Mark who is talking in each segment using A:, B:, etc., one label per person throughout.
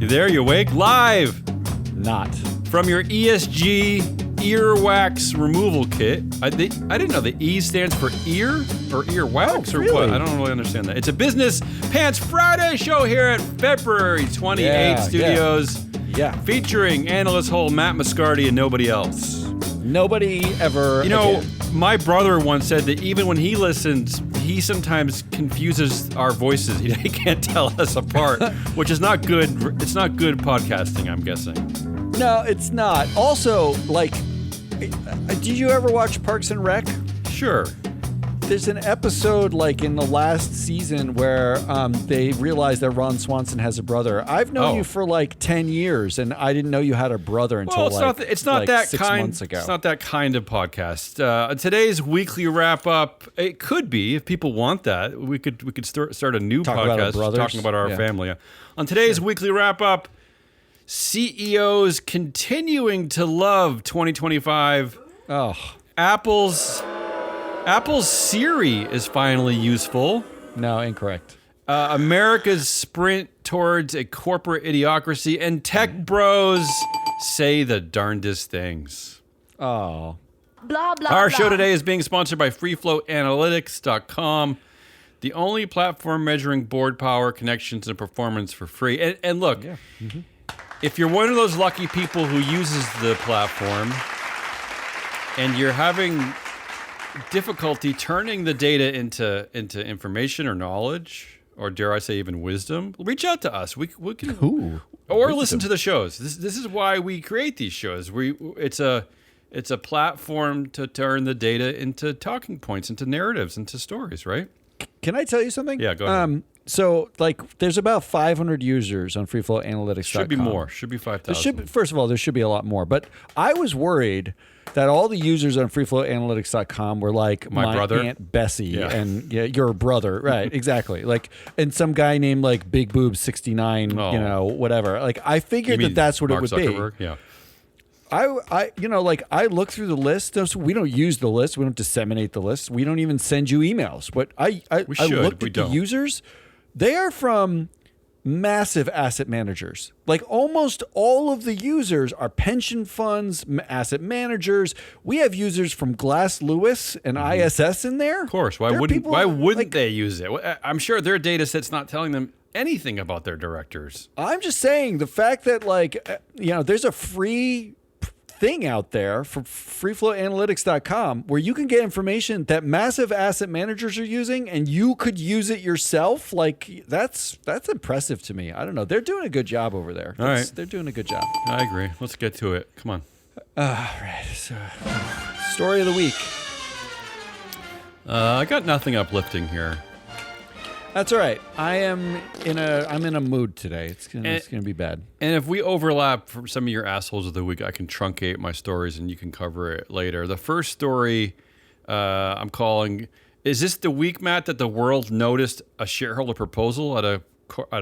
A: You there? You awake? Live
B: Not.
A: from your ESG earwax removal kit. I didn't know the E stands for ear or earwax or
B: really?
A: what. I don't really understand that. It's a Business Pants Friday show here at February 28
B: Yeah,
A: Studios.
B: Yeah.
A: Featuring analyst hole Matt Moscardi and nobody else.
B: Nobody ever.
A: You know,
B: again.
A: my brother once said that even when he listens, he sometimes confuses our voices. He can't tell us apart, which is not good. It's not good podcasting, I'm guessing.
B: No, it's not. Also, like, did you ever watch Parks and Rec?
A: Sure.
B: There's an episode, like, in the last season where they realize that Ron Swanson has a brother. I've known you for, like, 10 years, and I didn't know you had a brother until,
A: it's not that
B: 6
A: kind,
B: months ago.
A: It's not that kind of podcast. Today's weekly wrap-up, it could be, if people want that, we could start a new podcast talking about our family. On today's weekly wrap-up, CEOs continuing to love 2025.
B: Oh.
A: Apple's Siri is finally useful.
B: No, incorrect.
A: America's sprint towards a corporate idiocracy, and tech bros say the darndest things.
B: Oh.
C: Blah, blah,
A: Our
C: blah.
A: show today is being sponsored by FreeFlowAnalytics.com, the only platform measuring board power, connections, and performance for free. And look, if you're one of those lucky people who uses the platform and you're having difficulty turning the data into information or knowledge, or dare I say even wisdom, reach out to us. We can listen to the shows. This is why we create these shows. It's a platform to turn the data into talking points, into narratives, into stories, right?
B: Can I tell you something?
A: Yeah, go ahead.
B: So, like, there's about 500 users on FreeFlowAnalytics.com.
A: Should be more. Should be 5,000.
B: First of all, there should be a lot more. But I was worried that all the users on FreeFlowAnalytics.com were like my
A: brother?
B: Aunt Bessie and your brother, right? Exactly. Like, and some guy named like Big Boob 69, you know, whatever. Like, I figured that's what
A: Mark
B: it would
A: Zuckerberg?
B: be.
A: Yeah.
B: I I look through the list. We don't use the list. We don't disseminate the list. We don't even send you emails. But I looked at the users. They are from massive asset managers. Like, almost all of the users are pension funds, asset managers. We have users from Glass Lewis and ISS in there.
A: Of course. Why wouldn't they use it? I'm sure their data set's not telling them anything about their directors.
B: I'm just saying the fact that, like, there's a free thing out there for freeflowanalytics.com where you can get information that massive asset managers are using, and you could use it yourself. Like, that's impressive to me. I don't know. They're doing a good job over there.
A: All right.
B: They're doing a good job.
A: I agree. Let's get to it. Come on.
B: All right. So, story of the week.
A: I got nothing uplifting here.
B: That's all right. I'm in a mood today. It's gonna be bad.
A: And if we overlap for some of your assholes of the week, I can truncate my stories and you can cover it later. The first story I'm calling, is this the week, Matt, that the world noticed a shareholder proposal at a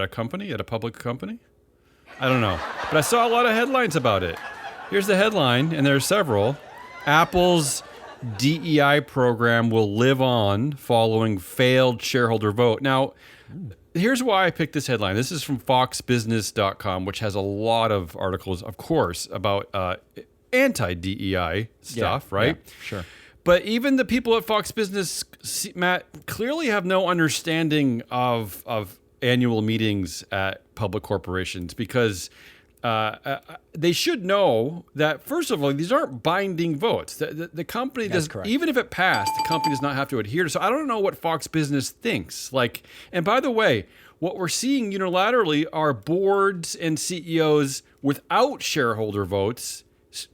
A: company, at a public company? I don't know. But I saw a lot of headlines about it. Here's the headline, and there are several. Apple's DEI program will live on following failed shareholder vote. Now, here's why I picked this headline. This is from foxbusiness.com, which has a lot of articles, of course, about anti-DEI stuff, right?
B: Yeah, sure.
A: But even the people at Fox Business, Matt, clearly have no understanding of annual meetings at public corporations, because they should know that, first of all, these aren't binding votes. The company does, even if it passed, the company does not have to adhere to. So I don't know what Fox Business thinks. And by the way, what we're seeing unilaterally are boards and CEOs without shareholder votes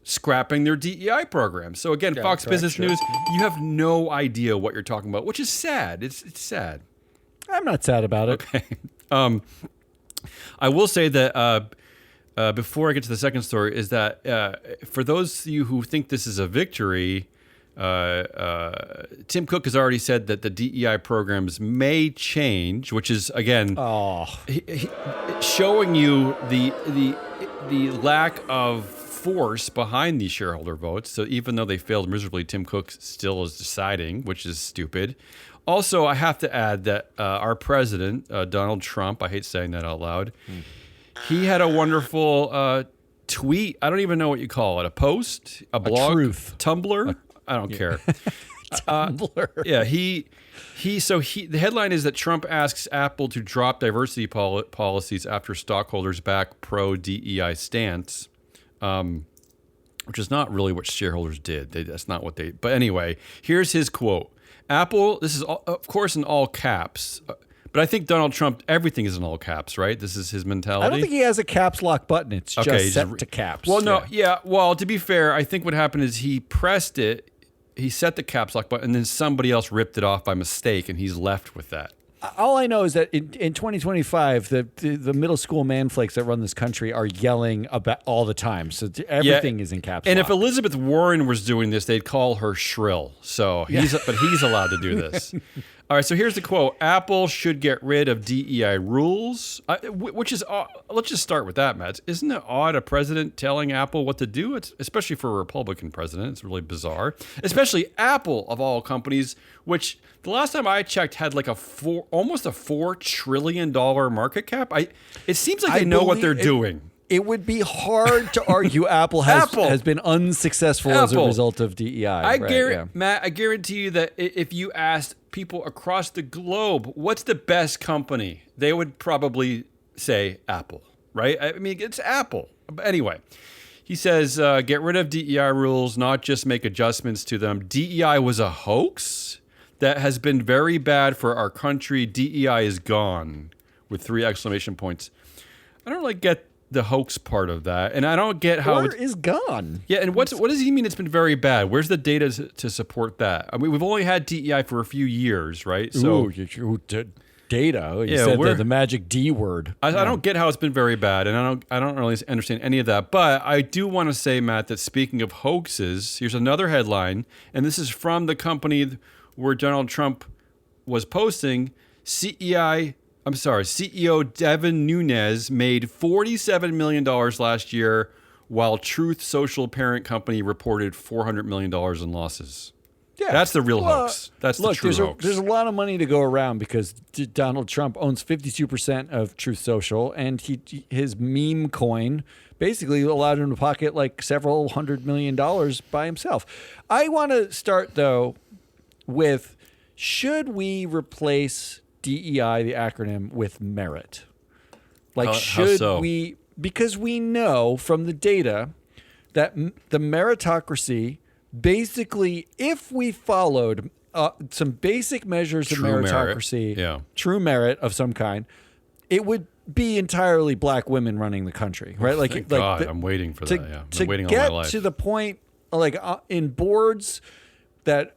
A: scrapping their DEI program. So again, Fox Business News, you have no idea what you're talking about, which is sad. It's sad.
B: I'm not sad about it.
A: Okay. I will say that before I get to the second story, is that for those of you who think this is a victory, Tim Cook has already said that the DEI programs may change, which is, again, showing you the lack of force behind these shareholder votes. So even though they failed miserably, Tim Cook still is deciding, which is stupid. Also, I have to add that our president, Donald Trump, I hate saying that out loud, He had a wonderful tweet. I don't even know what you call it. A post, a blog,
B: truth.
A: Tumblr. I don't care.
B: Tumblr.
A: Yeah, the headline is that Trump asks Apple to drop diversity policies after stockholders back pro DEI stance, which is not really what shareholders did. That's not what they. But anyway, here's his quote. Apple. This is of course in all caps. But I think Donald Trump, everything is in all caps, right? This is his mentality.
B: I don't think he has a caps lock button. It's just set to caps.
A: Well, no, yeah. Well, to be fair, I think what happened is he pressed it, he set the caps lock button, and then somebody else ripped it off by mistake, and he's left with that.
B: All I know is that in 2025, the middle school manflakes that run this country are yelling about all the time. So everything is in caps lock.
A: And if Elizabeth Warren was doing this, they'd call her shrill. So but he's allowed to do this. All right, so here's the quote. Apple should get rid of DEI rules, which is, let's just start with that, Matt. Isn't it odd a president telling Apple what to do? It's, especially for a Republican president. It's really bizarre. Especially Apple, of all companies, which the last time I checked had like almost a $4 trillion market cap. It seems like they know what they're doing.
B: It would be hard to argue Apple has been unsuccessful as a result of DEI.
A: Matt, I guarantee you that if you asked people across the globe, what's the best company? They would probably say Apple, right? I mean, it's Apple. But anyway, he says, get rid of DEI rules, not just make adjustments to them. DEI was a hoax that has been very bad for our country. DEI is gone, with 3 exclamation points. I don't really get the hoax part of that, and I don't get how
B: it is gone.
A: Yeah, and what does he mean? It's been very bad. Where's the data to support that? I mean, we've only had DEI for a few years, right? So
B: data. You said the magic D word.
A: I don't get how it's been very bad, and I don't really understand any of that. But I do want to say, Matt, that speaking of hoaxes, here's another headline, and this is from the company where Donald Trump was posting. CEO Devin Nunes made $47 million last year, while Truth Social parent company reported $400 million in losses. Yeah, that's the real hoax. That's the true hoax.
B: There's a lot of money to go around because Donald Trump owns 52% of Truth Social, and his meme coin basically allowed him to pocket like several $100 million by himself. I want to start, though, with should we replace DEI, the acronym, with merit? Like, should we? Because we know from the data that the meritocracy, basically, if we followed some basic measures of meritocracy, true merit of some kind, it would be entirely black women running the country, right?
A: Thank God, I'm waiting for that. Yeah, I've been waiting all my life.
B: To get to the point, like in boards that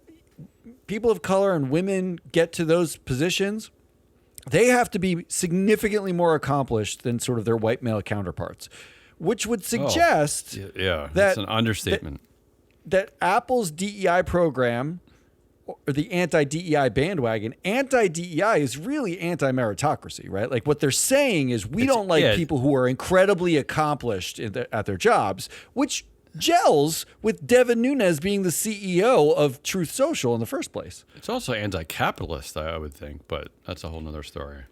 B: people of color and women get to those positions, they have to be significantly more accomplished than sort of their white male counterparts, which would suggest
A: that's an understatement.
B: That Apple's DEI program, or the anti-DEI bandwagon, anti-DEI is really anti-meritocracy, right? Like what they're saying is we don't like people who are incredibly accomplished at their jobs, which gels with Devin Nunes being the CEO of Truth Social in the first place.
A: It's also anti-capitalist, I would think, but that's a whole nother story.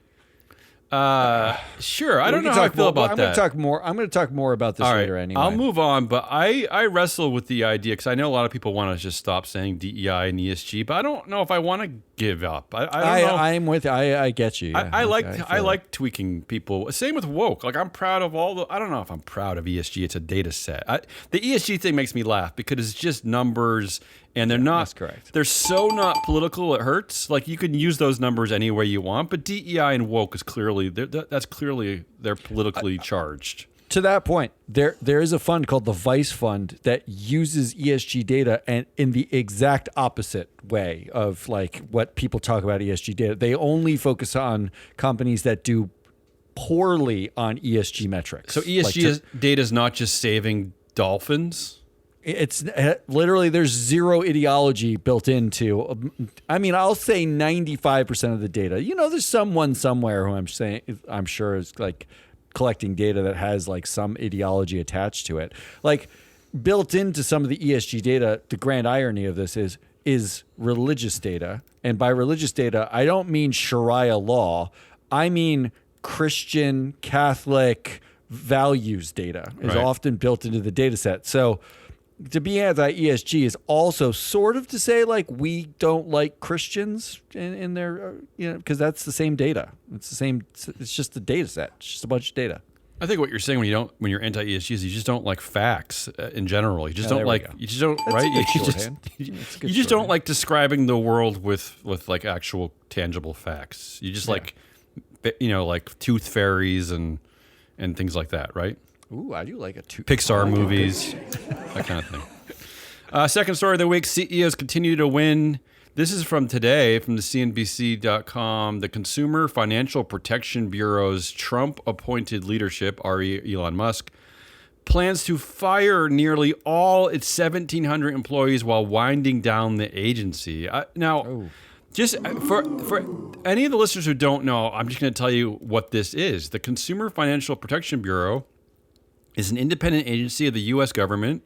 A: Sure. I don't know how I feel about that.
B: I'm going to talk more about this later anyway.
A: I'll move on, but I wrestle with the idea because I know a lot of people want to just stop saying DEI and ESG, but I don't know if I want to give up. I don't know.
B: I'm with you. I get you. Yeah.
A: I like tweaking people. Same with woke. Like I'm proud of I don't know if I'm proud of ESG. It's a data set. The ESG thing makes me laugh because it's just numbers. And they're not.
B: That's correct.
A: They're so not political. It hurts. Like you can use those numbers any way you want, but DEI and woke is clearly they're politically charged.
B: To that point, there is a fund called the Vice Fund that uses ESG data and in the exact opposite way of like what people talk about ESG data. They only focus on companies that do poorly on ESG metrics.
A: So ESG data is not just saving dolphins.
B: It's literally there's zero ideology built into. I mean, I'll say 95% of the data. You know, there's someone somewhere who I'm sure is like collecting data that has like some ideology attached to it. Like built into some of the ESG data, the grand irony of this is religious data. And by religious data, I don't mean Sharia law. I mean Christian, Catholic, values data is
A: Right.
B: often built into the data set. So to be anti-ESG is also sort of to say, like, we don't like Christians in their, because that's the same data. It's the same. It's just the data set. It's just a bunch of data.
A: I think what you're saying when you're anti-ESG is you just don't like facts in general. You just don't like, you just don't,
B: That's
A: right?
B: a good
A: You
B: shorthand.
A: you just don't like describing the world with like actual tangible facts. You just like, like tooth fairies and things like that, right?
B: Ooh, I do like a
A: Pixar movies, that kind of thing. Second story of the week, CEOs continue to win. This is from today, from the CNBC.com. The Consumer Financial Protection Bureau's Trump-appointed leadership, RE Elon Musk, plans to fire nearly all its 1,700 employees while winding down the agency. Just for any of the listeners who don't know, I'm just going to tell you what this is. The Consumer Financial Protection Bureau is an independent agency of the U.S. government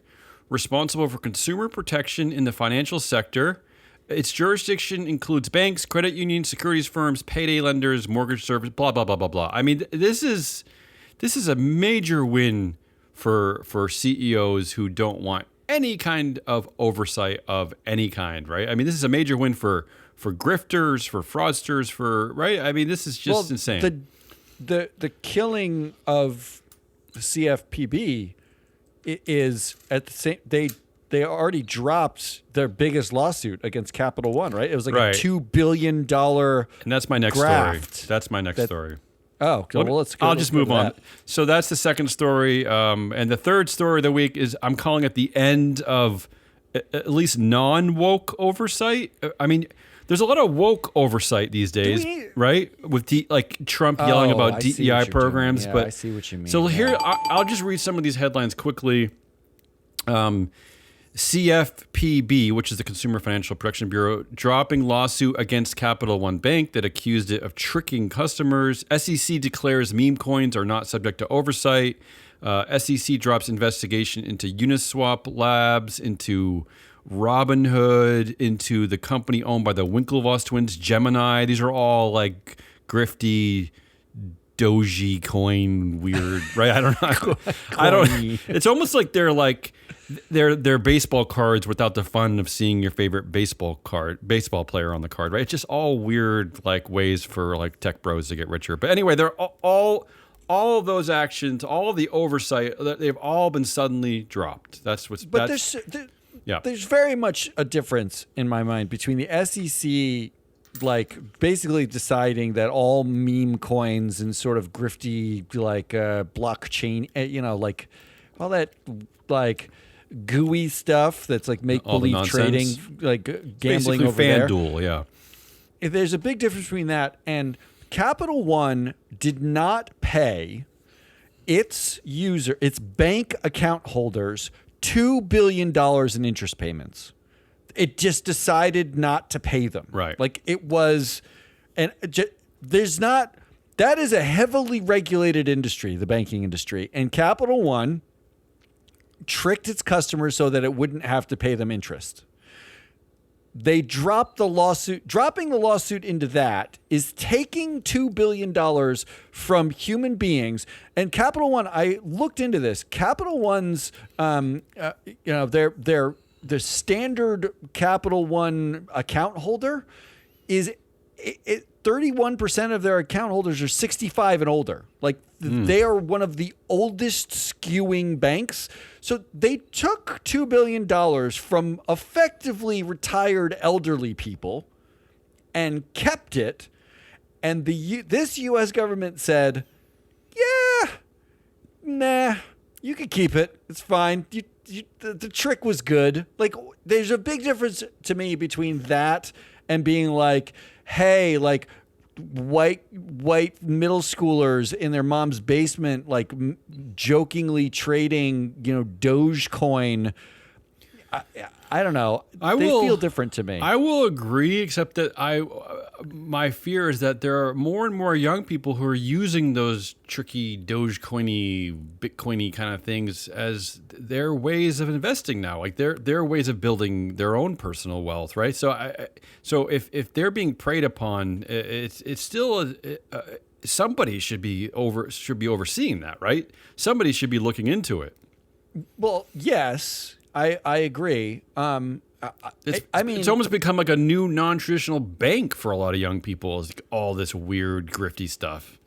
A: responsible for consumer protection in the financial sector. Its jurisdiction includes banks, credit unions, securities firms, payday lenders, mortgage service, blah, blah, blah, blah, blah. I mean, this is a major win for CEOs who don't want any kind of oversight of any kind, right? I mean, this is a major win for grifters, for fraudsters, right? I mean, this is just insane.
B: The killing of CFPB is at the same. They already dropped their biggest lawsuit against Capital One, right? It was like
A: right.
B: a $2 billion.
A: And that's my next
B: graft.
A: story. That's my next story.
B: Oh, well, let's go.
A: I'll just move on. So that's the second story. And the third story of the week is I'm calling it the end of at least non-woke oversight. I mean, there's a lot of woke oversight these days, right? With like Trump yelling about DEI programs.
B: Yeah,
A: but
B: I see what you mean.
A: So here, I'll just read some of these headlines quickly. CFPB, which is the Consumer Financial Protection Bureau, dropping lawsuit against Capital One Bank that accused it of tricking customers. SEC declares meme coins are not subject to oversight. SEC drops investigation into Uniswap Labs, into Robinhood, into the company owned by the Winklevoss twins, Gemini. These are all like grifty Doji coin weird, right? I don't know. I don't. It's almost like they're baseball cards without the fun of seeing your favorite baseball player on the card, right? It's just all weird like ways for like tech bros to get richer. But anyway, they're all of those actions, all of the oversight, they've all been suddenly dropped. That's what's.
B: But there's very much a difference in my mind between the SEC. Like basically deciding that all meme coins and sort of grifty like blockchain, like all that like gooey stuff that's like make believe trading, like gambling over there.
A: FanDuel, yeah.
B: If there's a big difference between that and Capital One did not pay its bank account holders $2 billion in interest payments. It just decided not to pay them.
A: Right.
B: Like it was, and that is a heavily regulated industry, the banking industry. And Capital One tricked its customers so that it wouldn't have to pay them interest. They dropped the lawsuit. Dropping the lawsuit into that is taking $2 billion from human beings. And Capital One, I looked into this. Capital One's, the standard Capital One account holder is 31% of their account holders are 65 and older. Like they are one of the oldest skewing banks. So they took $2 billion from effectively retired elderly people and kept it. And this U.S. government said, yeah, nah, you can keep it. It's fine. The trick was good. Like, there's a big difference to me between that and being like, hey, like white middle schoolers in their mom's basement, like jokingly trading, Dogecoin. I don't know. They feel different to me.
A: I will agree, except that my fear is that there are more and more young people who are using those tricky Dogecoin-y, Bitcoin-y kind of things as their ways of investing now. Like their ways of building their own personal wealth, right? So if they're being preyed upon, it's still somebody should be overseeing that, right? Somebody should be looking into it.
B: Well, yes, I agree.
A: It's almost become like a new non-traditional bank for a lot of young people. Is all this weird grifty stuff.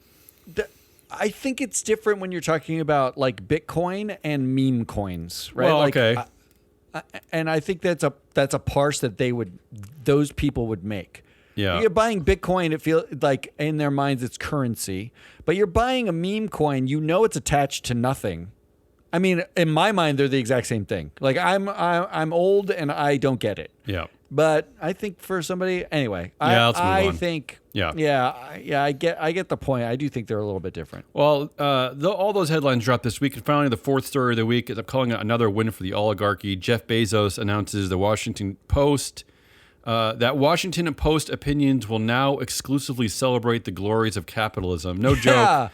B: I think it's different when you're talking about like Bitcoin and meme coins, right?
A: Well,
B: like,
A: okay.
B: And I think that's a parse that those people would make.
A: Yeah.
B: You're buying Bitcoin, it feels like in their minds it's currency, but you're buying a meme coin, it's attached to nothing. I mean, in my mind, they're the exact same thing. Like I'm old and I don't get it.
A: Yeah.
B: But I think for somebody, anyway,
A: let's move on.
B: I think, I get the point. I do think they're a little bit different.
A: Well, all those headlines dropped this week, and finally, the fourth story of the week is I'm calling it another win for the oligarchy. Jeff Bezos announces the Washington Post. That Washington Post opinions will now exclusively celebrate the glories of capitalism. No joke.
B: Yeah.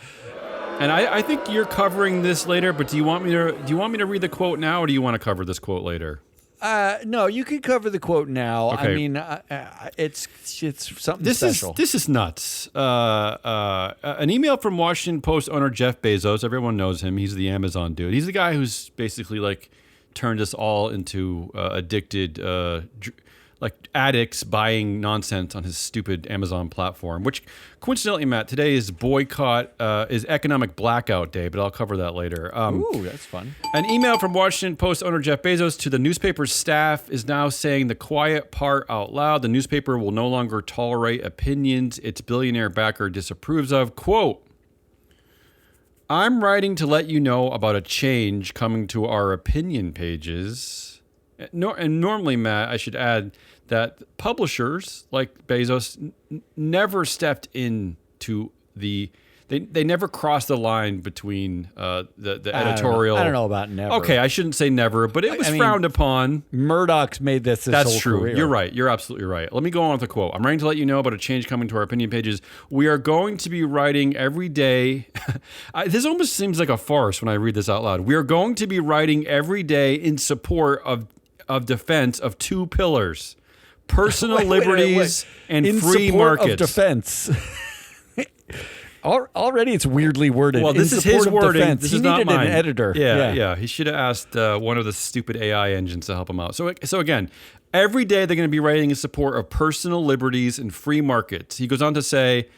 A: And I think you're covering this later, but do you want me to read the quote now, or do you want to cover this quote later?
B: No, you can cover the quote now.
A: Okay.
B: I mean, it's something special.
A: This is nuts. An email from Washington Post owner Jeff Bezos. Everyone knows him. He's the Amazon dude. He's the guy who's basically like turned us all into addicted like addicts buying nonsense on his stupid Amazon platform, which coincidentally, Matt, today is is economic blackout day, but I'll cover that later.
B: Ooh, that's fun.
A: An email from Washington Post owner Jeff Bezos to the newspaper's staff is now saying the quiet part out loud. The newspaper will no longer tolerate opinions its billionaire backer disapproves of. Quote, I'm writing to let you know about a change coming to our opinion pages. And normally, Matt, I should add that publishers like Bezos never stepped into they never crossed the line between the editorial.
B: I don't know about never.
A: Okay, I shouldn't say never, but it was frowned upon.
B: Murdoch's made this
A: That's
B: whole
A: true.
B: career.
A: You're right. You're absolutely right. Let me go on with the quote. I'm writing to let you know about a change coming to our opinion pages. We are going to be writing every day. This almost seems like a farce when I read this out loud. We are going to be writing every day in support of defense of two pillars: personal liberties and
B: in
A: free
B: support
A: markets.
B: Of defense. Already, it's weirdly worded.
A: Well, this is his wording. This is not mine.
B: An editor.
A: Yeah. He should have asked one of the stupid AI engines to help him out. So again, every day they're going to be writing in support of personal liberties and free markets. He goes on to say,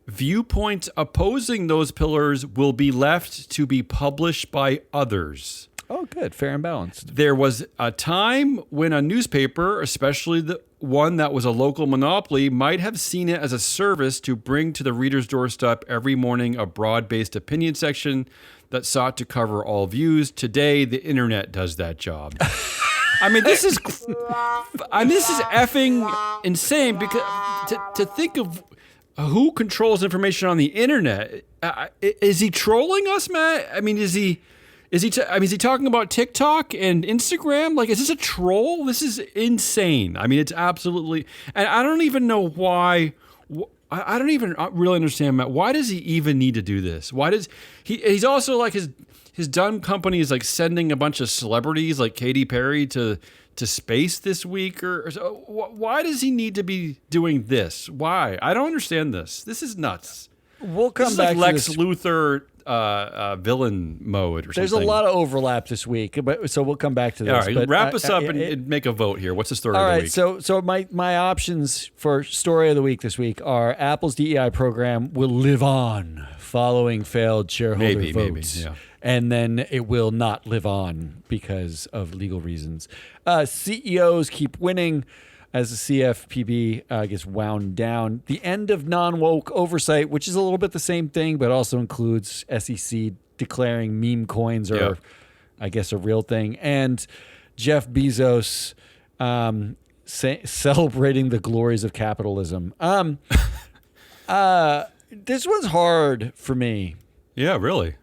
A: viewpoints opposing those pillars will be left to be published by others.
B: Oh, good. Fair and balanced.
A: There was a time when a newspaper, especially the one that was a local monopoly, might have seen it as a service to bring to the reader's doorstep every morning a broad-based opinion section that sought to cover all views. Today, the internet does that job. I mean, this is effing insane, because to think of who controls information on the internet. Is he trolling us, Matt? I mean, is he talking about TikTok and Instagram? Like, is this a troll? This is insane. I mean, it's absolutely, and I don't even know why. I don't even really understand, Matt. Why does he even need to do this? Why does he's also like his dumb company is like sending a bunch of celebrities like Katy Perry to space this week or so. Why does he need to be doing this? Why? I don't understand this. This is nuts.
B: We'll come
A: this
B: back
A: is like
B: to
A: Lex
B: this.
A: Luthor villain mode or something.
B: There's a lot of overlap this week, so we'll come back to this.
A: All right,
B: but
A: wrap us up and make a vote here. What's the story of the week?
B: All right, so my options for story of the week this week are Apple's DEI program will live on following failed shareholder votes.
A: Maybe, yeah.
B: And then it will not live on because of legal reasons. CEOs keep winning as the CFPB gets wound down. The end of non-woke oversight, which is a little bit the same thing, but also includes SEC declaring meme coins are, I guess, a real thing. And Jeff Bezos celebrating the glories of capitalism. This one's hard for me.
A: Yeah, really.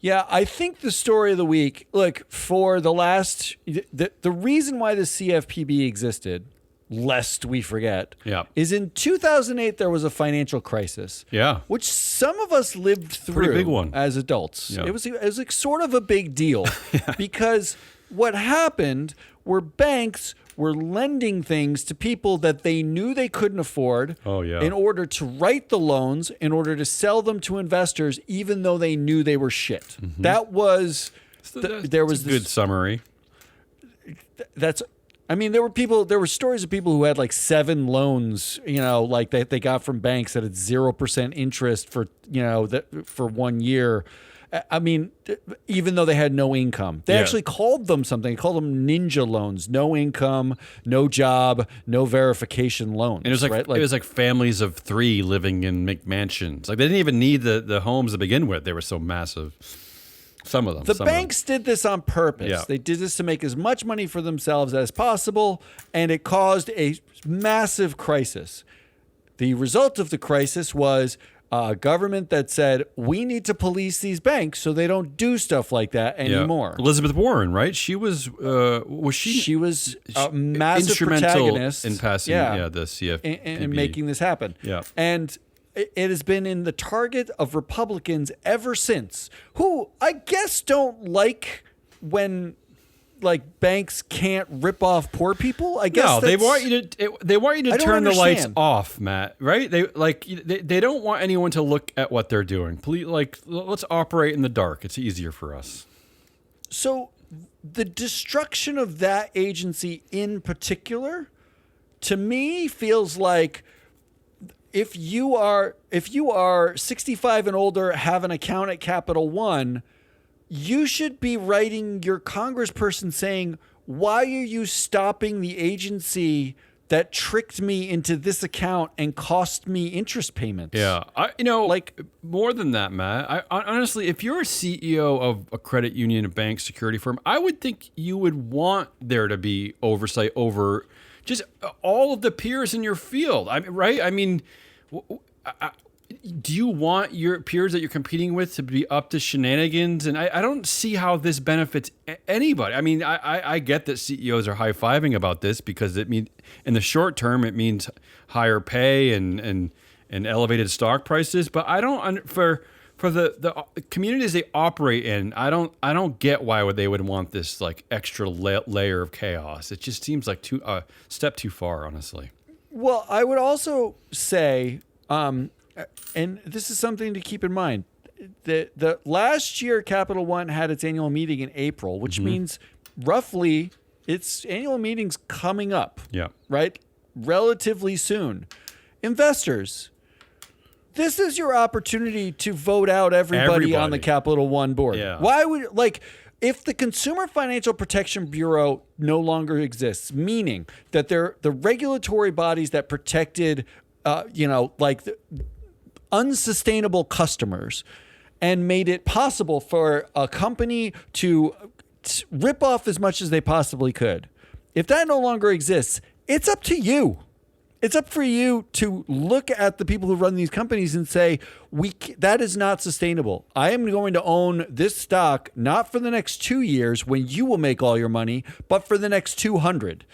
B: Yeah, I think the story of the week, look, for the last, the reason why the CFPB existed, lest we forget, is in 2008 there was a financial crisis.
A: Yeah.
B: Which some of us lived through. Pretty
A: big one.
B: As adults. Yeah. It was like sort of a big deal because what happened were banks were lending things to people that they knew they couldn't afford in order to write the loans, in order to sell them to investors, even though they knew they were shit. Mm-hmm. That was, there was
A: a good summary.
B: There were stories of people who had like 7 loans, like they got from banks that had 0% interest for, for 1 year. I mean, even though they had no income, they actually called them something. They called them ninja loans, no income, no job, no verification loans.
A: And it was like, it was like families of 3 living in McMansions. Like they didn't even need the homes to begin with. They were so massive. Some of them.
B: The banks did this on purpose. Yeah. They did this to make as much money for themselves as possible, and it caused a massive crisis. The result of the crisis was a government that said, we need to police these banks so they don't do stuff like that anymore.
A: Yeah. Elizabeth Warren, right? She was
B: She was a massive protagonist
A: in passing the CFPB.
B: In making this happen.
A: Yeah.
B: And it has been in the target of Republicans ever since, who I guess don't like when banks can't rip off poor people. I guess
A: they want you to turn the lights off, Matt. Right? They don't want anyone to look at what they're doing. Please, let's operate in the dark. It's easier for us.
B: So the destruction of that agency in particular, to me, feels like if you are 65 and older, have an account at Capital One, you should be writing your congressperson saying, why are you stopping the agency that tricked me into this account and cost me interest payments?
A: Yeah. More than that, Matt, honestly, if you're a CEO of a credit union, a bank, security firm, I would think you would want there to be oversight over just all of the peers in your field. Right? I mean, do you want your peers that you're competing with to be up to shenanigans? And I don't see how this benefits anybody. I mean, I get that CEOs are high-fiving about this because in the short term, it means higher pay and elevated stock prices. But I don't for the communities they operate in, I don't get why they would want this extra layer of chaos. It just seems like a step too far, honestly.
B: Well, I would also say, and this is something to keep in mind, the last year Capital One had its annual meeting in April, which means roughly its annual meeting's coming up.
A: Yeah.
B: Right? Relatively soon. Investors, this is your opportunity to vote out everybody. On the Capital One board.
A: Yeah.
B: Why would if the Consumer Financial Protection Bureau no longer exists, meaning that they're the regulatory bodies that protected, the unsustainable customers and made it possible for a company to rip off as much as they possibly could. If that no longer exists, it's up to you. It's up for you to look at the people who run these companies and say, that is not sustainable. I am going to own this stock, not for the next 2 years when you will make all your money, but for the next 200.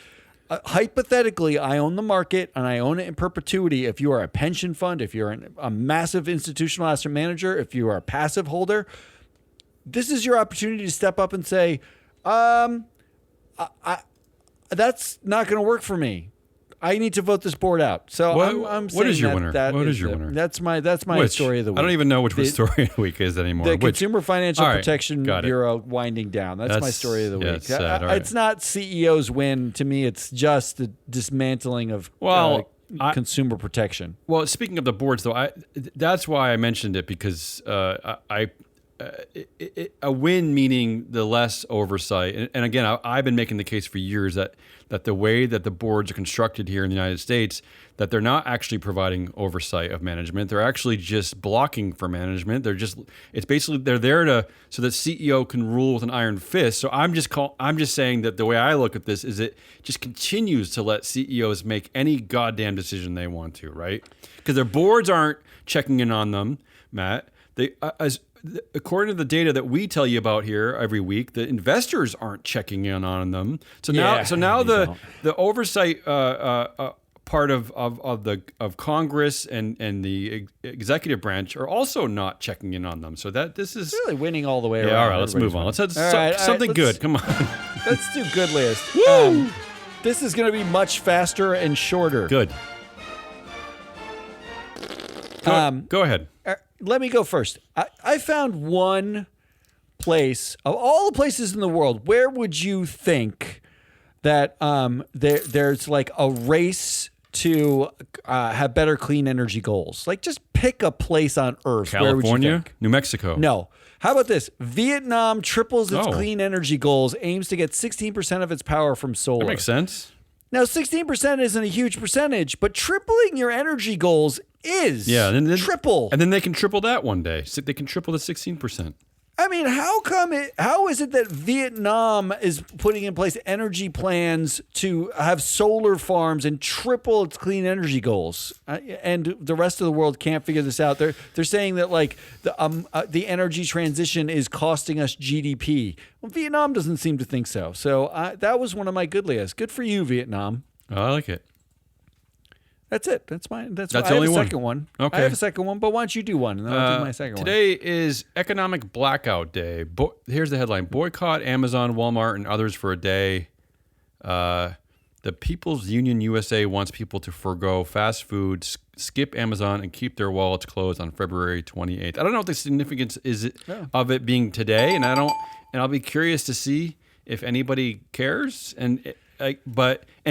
B: Hypothetically, I own the market and I own it in perpetuity. If you are a pension fund, if you're a massive institutional asset manager, if you are a passive holder, this is your opportunity to step up and say, that's not going to work for me. I need to vote this board out. So I'm saying
A: what is your winner? What is your winner?
B: That's my story of the week.
A: I don't even know which story of the week is anymore.
B: The Consumer Financial Protection Bureau winding down. That's my story of the week.
A: It's sad.
B: It's not CEO's win to me. It's just the dismantling of consumer protection.
A: Well, speaking of the boards, though, that's why I mentioned it because a win meaning the less oversight. And again, I've been making the case for years that the way that the boards are constructed here in the United States, that they're not actually providing oversight of management. They're actually just blocking for management. They're there so that CEO can rule with an iron fist. So I'm just saying that the way I look at this is it just continues to let CEOs make any goddamn decision they want to, right? Because their boards aren't checking in on them, Matt. according to the data that we tell you about here every week, the investors aren't checking in on them. So now the oversight part of Congress and the executive branch are also not checking in on them. So this is
B: really winning all the way around.
A: All right, let's move on. Let's have something good. Come on.
B: Let's do good list. This is going to be much faster and shorter.
A: Good. Go ahead.
B: Let me go first. I found one place, of all the places in the world, where would you think that there's like a race to have better clean energy goals? Like, just pick a place on Earth.
A: California?
B: Where would you think?
A: New Mexico?
B: No. How about this? Vietnam triples its clean energy goals, aims to get 16% of its power from solar.
A: That makes sense.
B: Now, 16% isn't a huge percentage, but tripling your energy goals is triple.
A: And then they can triple that one day. So they can triple the 16%.
B: I mean, how is it that Vietnam is putting in place energy plans to have solar farms and triple its clean energy goals, and the rest of the world can't figure this out? They're saying that like the energy transition is costing us GDP. Well, Vietnam doesn't seem to think so. So that was one of my good lists. Good for you, Vietnam.
A: I like it.
B: That's it. That's mine. That's
A: the
B: I
A: only
B: have a
A: one.
B: second one.
A: Okay.
B: I have a second one, but why don't you do one, and then I'll do my second one.
A: Today is Economic Blackout Day. Here's the headline: Boycott Amazon, Walmart, and others for a day. The People's Union USA wants people to forgo fast food, skip Amazon, and keep their wallets closed on February 28th. I don't know what the significance is of it being today, and I'll be curious to see if anybody cares and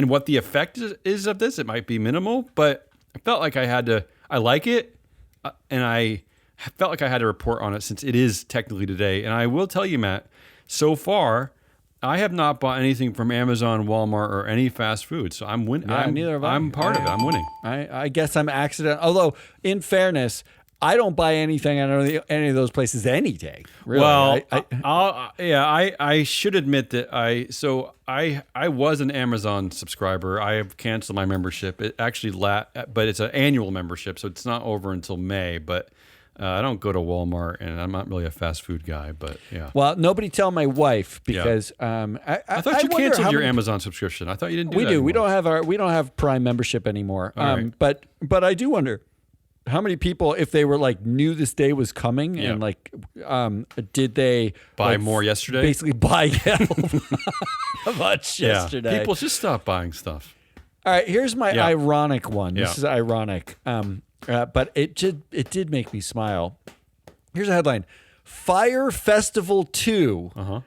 A: what the effect is of this. It might be minimal, but I felt like I had to. I like it, and I felt like I had to report on it since it is technically today. And I will tell you, Matt, so far I have not bought anything from Amazon, Walmart, or any fast food. So I'm winning.
B: Neither have I.
A: I'm part of it. I'm winning.
B: I guess I'm accident. Although, in fairness, I don't buy anything at any of those places any day. Really.
A: Well, I should admit that I was an Amazon subscriber. I have canceled my membership. It actually but it's an annual membership, so it's not over until May. But I don't go to Walmart, and I'm not really a fast food guy. But yeah.
B: Well, nobody tell my wife because I
A: thought you canceled your Amazon subscription. I thought you didn't do that.
B: We do.
A: Anymore.
B: We don't have Prime membership anymore.
A: Right.
B: But I do wonder how many people, if they were like knew this day was coming, and like, did they
A: buy more yesterday?
B: Basically, buy much yesterday.
A: People just stop buying stuff.
B: All right, here's my ironic one. This is ironic, but it did make me smile. Here's a headline: Fire Festival 2.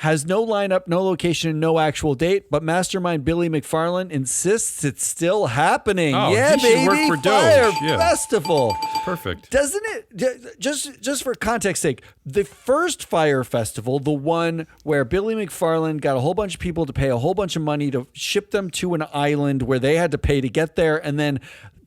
B: Has no lineup, no location, and no actual date, but mastermind Billy McFarland insists it's still happening.
A: Oh,
B: yeah,
A: he should
B: baby,
A: work for
B: Fire
A: Doge. Yeah.
B: Festival.
A: Perfect.
B: Doesn't it, just for context sake, the first Fire Festival, the one where Billy McFarland got a whole bunch of people to pay a whole bunch of money to ship them to an island where they had to pay to get there, and then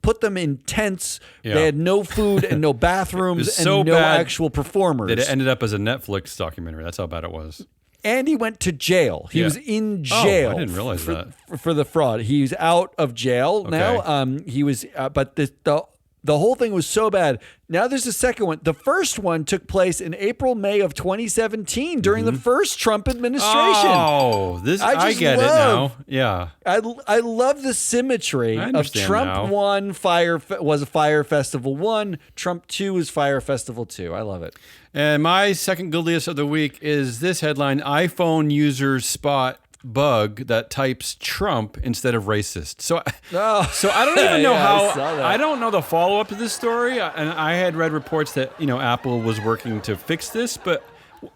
B: put them in tents.
A: Yeah.
B: They had no food and no bathrooms and no actual performers.
A: That it ended up as a Netflix documentary. That's how bad it was.
B: And he went to jail. He was in jail.
A: I didn't realize that.
B: For the fraud. He's out of jail now. He was, but the whole thing was so bad. Now there's a second one. The first one took place in April, May of 2017 during the first Trump administration.
A: Oh, I get it now. Yeah.
B: I love the symmetry of Trump 1 was a Fire Festival 1. Trump 2 is Fire Festival 2. I love it.
A: And my second good list of the week is this headline: iPhone users spot bug that types Trump instead of racist. So I don't even know I don't know the follow up to this story. And I had read reports that Apple was working to fix this, but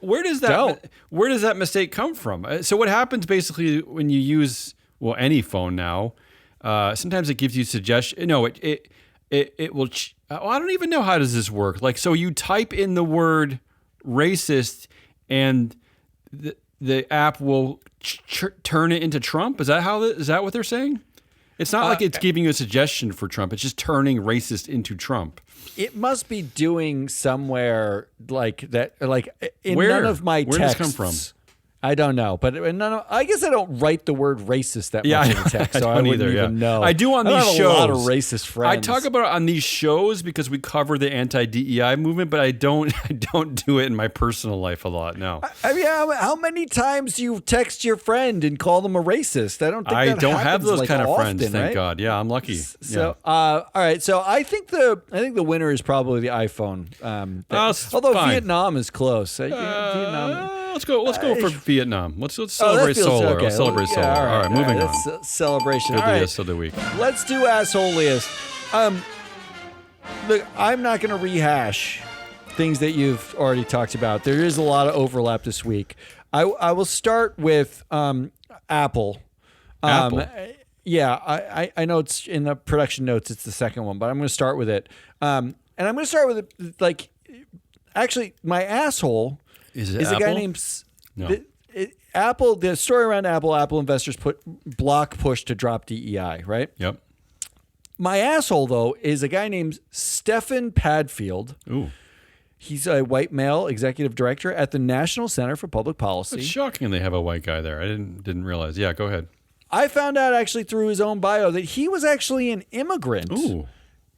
A: where does that mistake come from? So what happens basically when you use any phone now? Sometimes it gives you suggestions. No, it will. I don't even know how does this work. Like, so you type in the word racist, and the app will turn it into Trump. Is that what they're saying? It's not like it's giving you a suggestion for Trump. It's just turning racist into Trump.
B: It must be doing somewhere like that. Like in none of my texts.
A: Where does this come from?
B: I don't know, but no, I guess I don't write the word racist that much in text, so I wouldn't even know.
A: I do on these shows.
B: I have a lot of racist friends.
A: I talk about it on these shows because we cover the anti-DEI movement, but I don't do it in my personal life a lot. No.
B: I mean, how many times do you text your friend and call them a racist? I don't think that
A: don't have those
B: like
A: kind of
B: often,
A: friends. Thank
B: right?
A: God. Yeah, I'm lucky.
B: So, all right. So I think the winner is probably the iPhone. Although
A: fine.
B: Vietnam is close. Vietnam.
A: Let's go for Vietnam. Let's celebrate solar.
B: Okay.
A: Let's celebrate solar. All right, moving on.
B: That's celebration.
A: All
B: right.
A: of the week.
B: Let's do assholiest. Look, I'm not going to rehash things that you've already talked about. There is a lot of overlap this week. I will start with Apple.
A: Apple.
B: Yeah, I know it's in the production notes. It's the second one, but I'm going to start with it. And I'm going to start with it, like, actually, my asshole is a guy named Apple. The story around Apple investors block push to drop DEI, right?
A: Yep.
B: My asshole, though, is a guy named Stefan Padfield.
A: Ooh.
B: He's a white male executive director at the National Center for Public Policy.
A: It's shocking they have a white guy there. I didn't realize. Yeah, go ahead.
B: I found out actually through his own bio that he was actually an immigrant.
A: Ooh.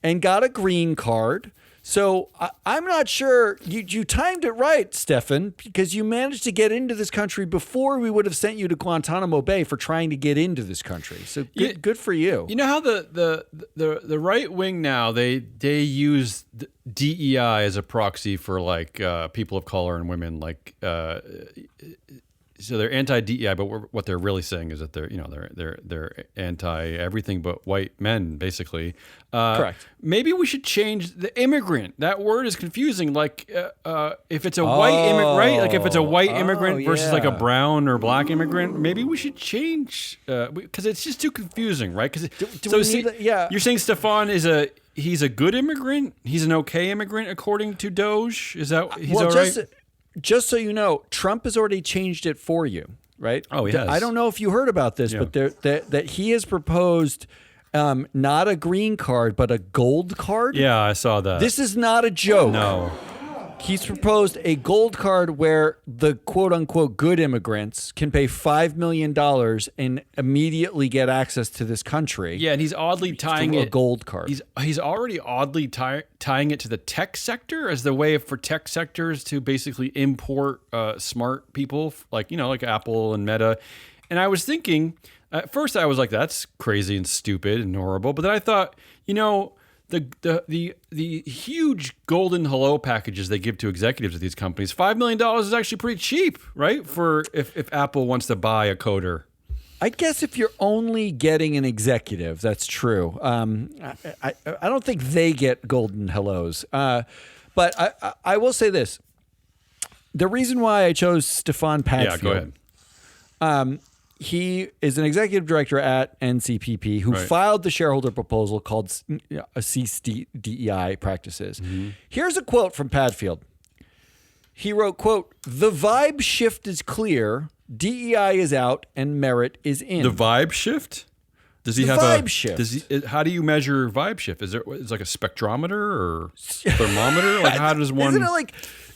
B: And got a green card. So I'm not sure you timed it right, Stefan, because you managed to get into this country before we would have sent you to Guantanamo Bay for trying to get into this country. So good for you.
A: You know how the right wing now they use DEI as a proxy for like people of color and women, like so they're anti-DEI, but what they're really saying is that they're anti everything but white men, basically.
B: Correct.
A: Maybe we should change the immigrant. That word is confusing. Like if it's a white immigrant, right? Like if it's a white immigrant versus like a brown or black immigrant, maybe we should change because it's just too confusing, right? Because you're saying Stefan he's a good immigrant. He's an okay immigrant according to Doge. Is that he's all right?
B: Just so you know, Trump has already changed it for you, right?
A: Oh, he has.
B: I don't know if you heard about this, but that he has proposed not a green card, but a gold card.
A: Yeah, I saw that.
B: This is not a joke.
A: No.
B: He's proposed a gold card where the quote-unquote good immigrants can pay $5 million and immediately get access to this country.
A: Yeah, and he's oddly tying
B: it a gold card.
A: He's already oddly tying it to the tech sector as the way for tech sectors to basically import smart people like Apple and Meta. And I was thinking, at first I was like, that's crazy and stupid and horrible. But then I thought, the huge golden hello packages they give to executives of these companies, $5 million is actually pretty cheap, right? For if Apple wants to buy a coder.
B: I guess if you're only getting an executive, that's true. I don't think they get golden hellos. But I will say this. The reason why I chose Stefan Padfield.
A: Yeah, go ahead.
B: He is an executive director at NCPP who filed the shareholder proposal called Cease DEI Practices. Mm-hmm. Here's a quote from Padfield. He wrote, quote, "The vibe shift is clear. DEI is out and merit is in."
A: The vibe shift? Does he have
B: vibe shift?
A: How do you measure vibe shift? Is it like a spectrometer or thermometer? Like how does one?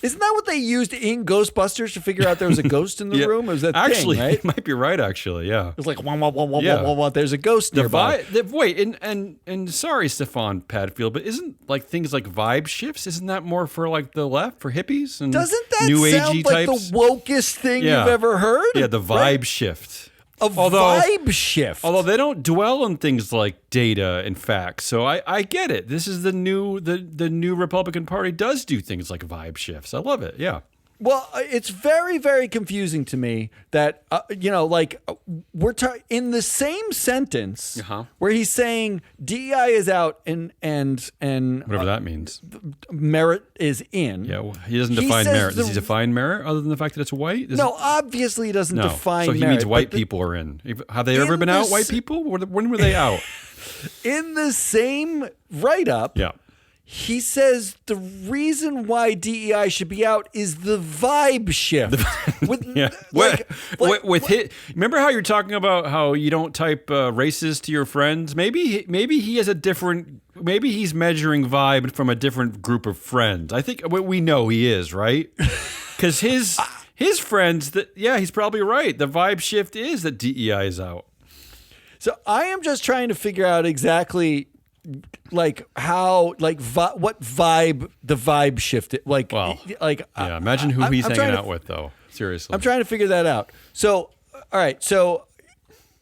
B: Isn't that what they used in Ghostbusters to figure out there was a ghost in the room? Or was that
A: actually,
B: thing, right?
A: You might be right. Actually, yeah.
B: It was like wah, wah, wah, wah, wah, wah, there's a ghost nearby.
A: And sorry, Stefan Padfield, but isn't like things like vibe shifts? Isn't that more for like the left, for hippies and
B: doesn't that
A: new
B: sound
A: agey
B: like
A: types?
B: The wokest thing you've ever heard?
A: Yeah, the vibe shift.
B: Vibe shift.
A: Although they don't dwell on things like data and facts, so I get it. This is the new Republican Party does do things like vibe shifts. I love it. Yeah.
B: Well, it's very, very confusing to me that, we're in the same sentence where he's saying DEI is out and
A: whatever that means.
B: Merit is in.
A: Yeah, well, he doesn't define merit. Does he define merit other than the fact that it's white?
B: Obviously he doesn't define merit.
A: So he means white people are in. Have they ever been out, white people? When were they out?
B: In the same write-up.
A: Yeah.
B: He says the reason why DEI should be out is the vibe shift.
A: Remember how you're talking about how you don't type racist to your friends? Maybe he has a different. Maybe he's measuring vibe from a different group of friends. I think we know he is, right? Because his his friends that, he's probably right. The vibe shift is that DEI is out.
B: So I am just trying to figure out exactly like how, like what vibe the vibe shifted.
A: Imagine who he's hanging out with, though. Seriously.
B: I'm trying to figure that out. So, all right. So,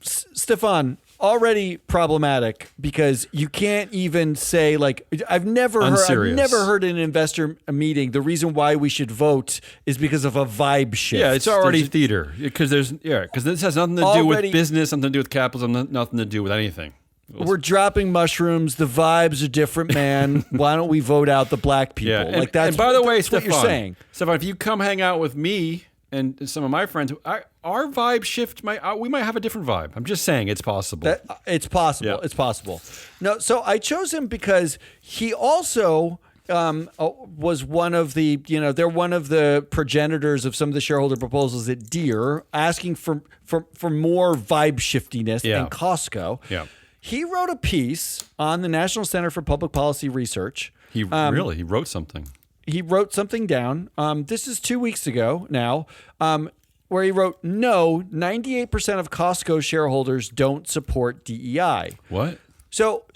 B: Stefan, already problematic because you can't even say like I've never heard in an investor meeting the reason why we should vote is because of a vibe shift.
A: Yeah, it's already theater because this has nothing to do with business, something to do with capitalism, nothing to do with anything.
B: We're dropping mushrooms. The vibes are different, man. Why don't we vote out the black people?
A: Yeah, and by the way, Stefan, what you're saying. Stefan, if you come hang out with me and some of my friends, our vibe shift we might have a different vibe. I'm just saying it's possible.
B: It's possible. Yeah. It's possible. No, so I chose him because he also was one of the, they're one of the progenitors of some of the shareholder proposals at Deere, asking for more vibe shiftiness than Costco.
A: Yeah.
B: He wrote a piece on the National Center for Public Policy Research.
A: He wrote something.
B: He wrote something down. This is 2 weeks ago now, where he wrote, no, 98% of Costco shareholders don't support DEI.
A: What?
B: So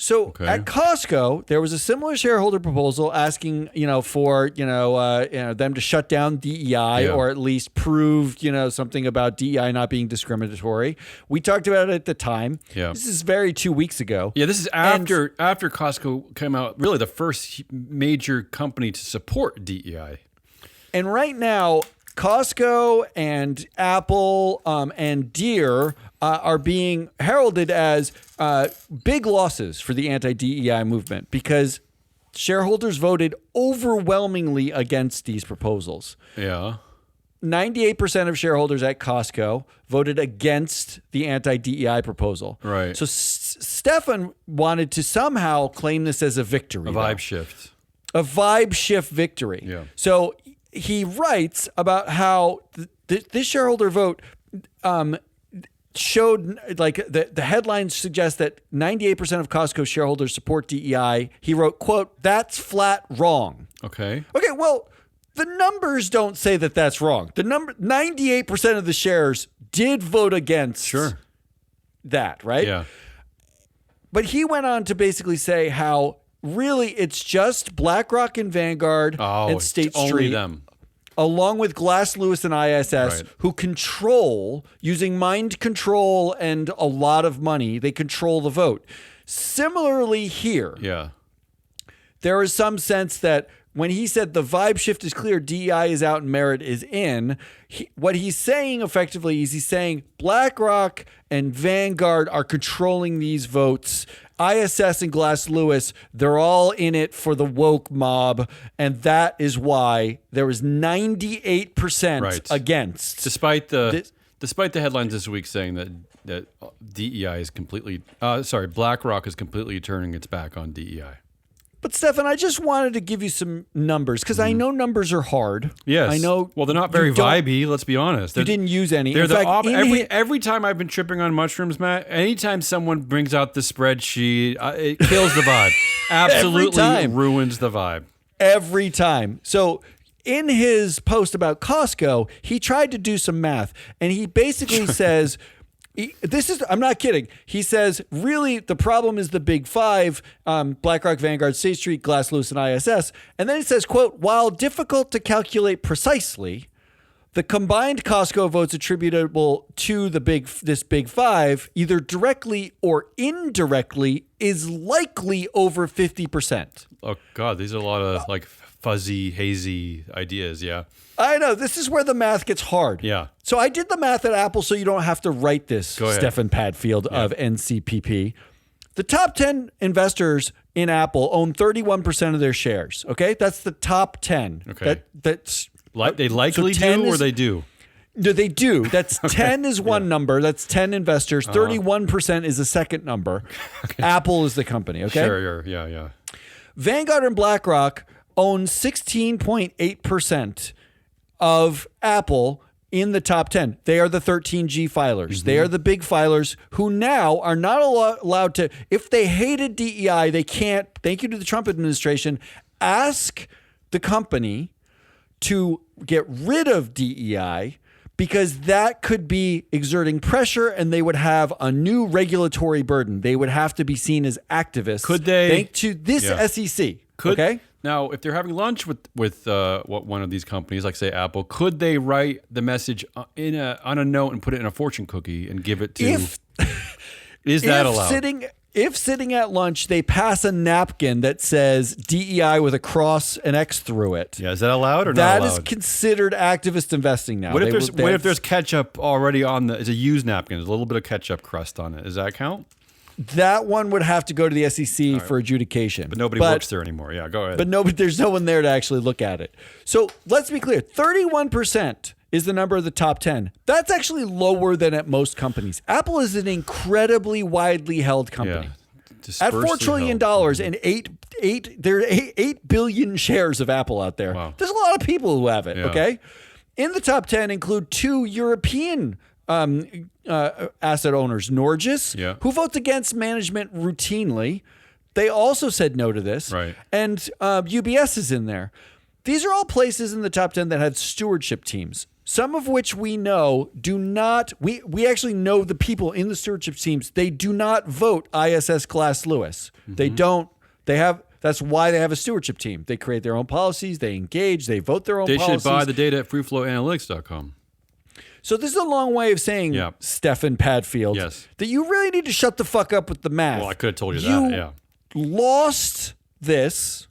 B: at Costco, there was a similar shareholder proposal asking, for, them to shut down DEI or at least prove, something about DEI not being discriminatory. We talked about it at the time.
A: Yeah.
B: This is 2 weeks ago.
A: Yeah, this is after Costco came out, really the first major company to support DEI.
B: And right now, Costco and Apple and Deere are being heralded as big losses for the anti-DEI movement because shareholders voted overwhelmingly against these proposals.
A: Yeah.
B: 98% of shareholders at Costco voted against the anti-DEI proposal.
A: Right.
B: So Stefan wanted to somehow claim this as a victory.
A: A vibe shift.
B: A vibe shift victory.
A: Yeah.
B: So he writes about how this shareholder vote showed, like, the headlines suggest that 98% of Costco shareholders support DEI. He wrote, quote, "That's flat wrong."
A: Okay, well,
B: the numbers don't say that that's wrong. 98% of the shares did vote against that, right?
A: Yeah.
B: But he went on to basically say how really it's just BlackRock and Vanguard and State Street.
A: Only them.
B: Along with Glass Lewis and ISS, who control, using mind control and a lot of money, they control the vote. Similarly here, there is some sense that when he said the vibe shift is clear, DEI is out and merit is in, what he's saying effectively is he's saying BlackRock and Vanguard are controlling these votes. ISS and Glass Lewis, they're all in it for the woke mob, and that is why there was 98% against.
A: Despite the headlines this week saying that DEI is completely, BlackRock is completely turning its back on DEI.
B: But Stefan, I just wanted to give you some numbers because I know numbers are hard.
A: Yes,
B: I know.
A: Well, they're not very vibey. Let's be honest.
B: You didn't use any.
A: In fact, every time I've been tripping on mushrooms, Matt. Anytime someone brings out the spreadsheet, it kills the vibe. Absolutely ruins the vibe.
B: Every time. So in his post about Costco, he tried to do some math, and he basically says. I'm not kidding. He says, really, the problem is the big five, BlackRock, Vanguard, State Street, Glass Lewis, and ISS. And then he says, quote, while difficult to calculate precisely, the combined Costco votes attributable to this big five, either directly or indirectly, is likely over 50%.
A: Oh, God, these are a lot of fuzzy, hazy ideas, yeah.
B: I know. This is where the math gets hard.
A: Yeah.
B: So I did the math at Apple so you don't have to write this, Stefan Padfield of NCPP. The top 10 investors in Apple own 31% of their shares. Okay? That's the top 10.
A: Okay.
B: They
A: likely do or they do?
B: No, they do. That's 10 is one number. That's 10 investors. 31% is a second number. Okay. Apple is the company. Okay?
A: Sure. Yeah.
B: Vanguard and BlackRock own 16.8% of Apple in the top 10. They are the 13G filers. Mm-hmm. They are the big filers who now are not allowed to, if they hated DEI, they can't, thank you to the Trump administration, ask the company to get rid of DEI because that could be exerting pressure and they would have a new regulatory burden. They would have to be seen as activists.
A: Could they?
B: Thanks to this SEC. Okay.
A: Now, if they're having lunch with one of these companies, like say Apple, could they write the message on a note and put it in a fortune cookie and give it to? Is that allowed? If sitting at lunch, they pass a napkin that says DEI with a cross and X through it. Yeah, is that allowed or not allowed? That is considered activist investing now. What if there's ketchup already on it's a used napkin, there's a little bit of ketchup crust on it. Does that count? That one would have to go to the SEC for adjudication. But nobody works there anymore. Yeah, go ahead. But there's no one there to actually look at it. So let's be clear. 31% is the number of the top 10. That's actually lower than at most companies. Apple is an incredibly widely held company. Yeah. At $4 trillion and there are 8 billion shares of Apple out there. Wow. There's a lot of people who have it, okay? In the top 10 include 2 European asset owners, Norgis, who votes against management routinely. They also said no to this. Right. And UBS is in there. These are all places in the top 10 that had stewardship teams, some of which we know do not, we actually know the people in the stewardship teams, they do not vote ISS Glass Lewis. Mm-hmm. They don't, that's why they have a stewardship team. They create their own policies, they engage, they vote their own policies. They should buy the data at freeflowanalytics.com. So this is a long way of saying, Stefan Padfield, that you really need to shut the fuck up with the math. Well, I could have told you that, lost this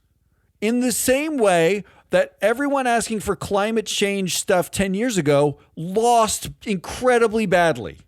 A: in the same way that everyone asking for climate change stuff 10 years ago lost incredibly badly.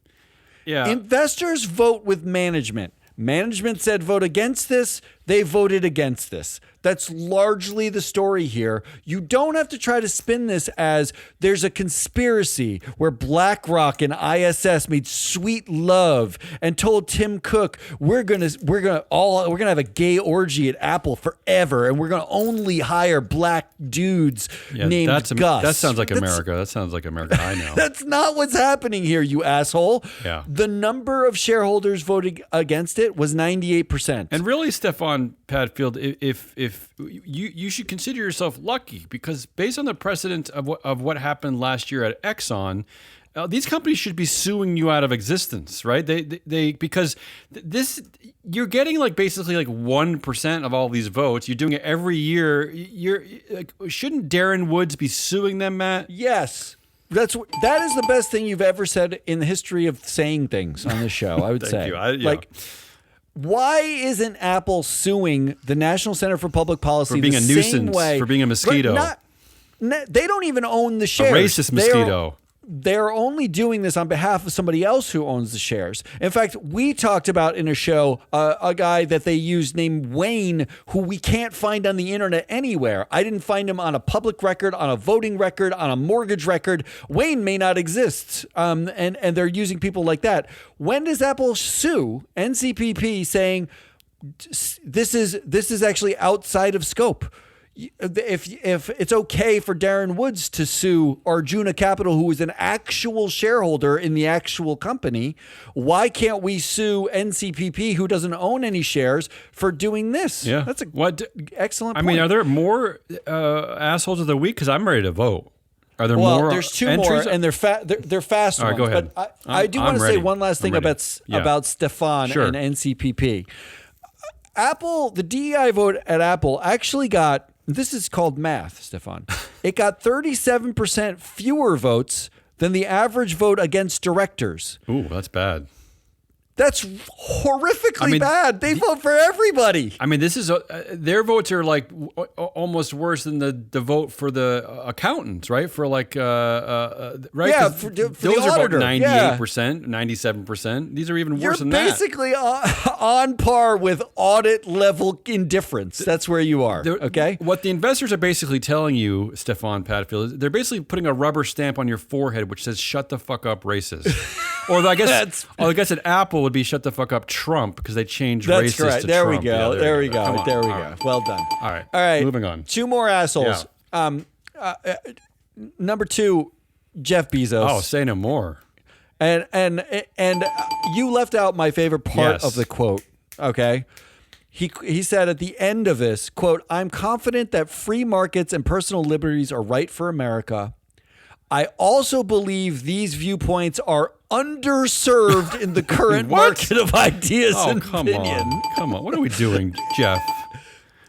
A: Yeah. Investors vote with management. Management said vote against this. They voted against this. That's largely the story here. You don't have to try to spin this as there's a conspiracy where BlackRock and ISS made sweet love and told Tim Cook, we're gonna have a gay orgy at Apple forever, and we're gonna only hire black dudes named Gus. That sounds like America. That sounds like America. I know. That's not what's happening here, you asshole. Yeah. The number of shareholders voting against it was 98%. And really, Stefan Padfield, if you should consider yourself lucky, because based on the precedent of what happened last year at Exxon, these companies should be suing you out of existence, right? They because this, you're getting basically 1% of all these votes. You're doing it every year. Shouldn't Darren Woods be suing them, Matt? Yes. That is the best thing you've ever said in the history of saying things on this show, I would say. Thank you. Why isn't Apple suing the National Center for Public Policy for being a nuisance, for being a mosquito? They don't even own the shares. A racist mosquito. They're only doing this on behalf of somebody else who owns the shares. In fact, we talked about in a show a guy that they used named Wayne, who we can't find on the internet anywhere. I didn't find him on a public record, on a voting record, on a mortgage record. Wayne may not exist, and they're using people like that. When does Apple sue NCPP saying this is actually outside of scope? If it's okay for Darren Woods to sue Arjuna Capital, who is an actual shareholder in the actual company, why can't we sue NCPP, who doesn't own any shares, for doing this? Yeah, that's excellent point. I mean, are there more assholes of the week? Because I'm ready to vote. Are there more? Well, there's 2 entries? More, and they're fast ones. All right, go ahead. But I do want to say one last thing about Stefan and NCPP. Apple, the DEI vote at Apple actually got, this is called math, Stefan. It got 37% fewer votes than the average vote against directors. Ooh, that's bad. That's horrifically bad. They vote for everybody. I mean, this is their votes are almost worse than the vote for the accountants, right? For right? Yeah, for those the auditor. Are about 98%, 97%. These are even worse than that. You're basically on par with audit level indifference. That's where you are. Okay. What the investors are basically telling you, Stefan Padfield, is they're basically putting a rubber stamp on your forehead which says "Shut the fuck up, racist." Or I guess at Apple would be "Shut the fuck up, Trump," because they changed racist to Trump. There we go. Yeah, there we go. There we go. Well done. All right. Moving on. 2 more assholes. Yeah. Number 2, Jeff Bezos. Oh, say no more. And you left out my favorite part of the quote. Okay.
B: He said at the end of this, quote, "I'm confident that free markets and personal liberties are right for America. I also believe these viewpoints are underserved in the current market of ideas and opinion."
A: Come on. What are we doing, Jeff?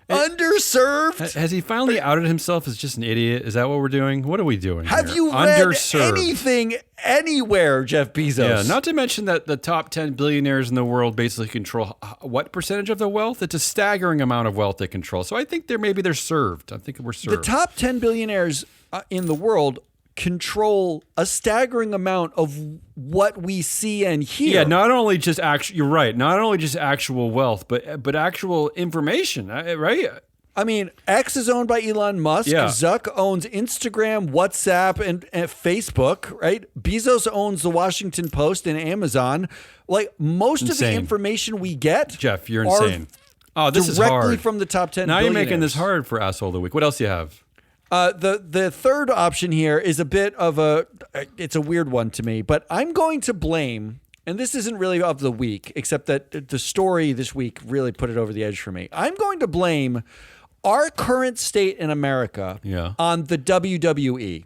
B: Underserved?
A: Has he finally outed himself as just an idiot? Is that what we're doing? What are we doing
B: Have
A: here?
B: you read anything anywhere, Jeff Bezos?
A: Yeah, not to mention that the top 10 billionaires in the world basically control what percentage of the wealth? It's a staggering amount of wealth they control. So I think they're served. I think we're served.
B: The top 10 billionaires in the world control a staggering amount of what we see and hear.
A: Yeah, not only just actual. You're right. Not only just actual wealth, but actual information. Right.
B: I mean, X is owned by Elon Musk.
A: Yeah.
B: Zuck owns Instagram, WhatsApp, and Facebook. Right. Bezos owns the Washington Post and Amazon. Like most of the information we get,
A: Jeff, you're insane.
B: Oh, this is directly from the top 10.
A: Now you're making this hard for asshole of the week. What else do you have?
B: The third option here is a bit of it's a weird one to me, but I'm going to blame, and this isn't really of the week, except that the story this week really put it over the edge for me. I'm going to blame our current state in America on the WWE.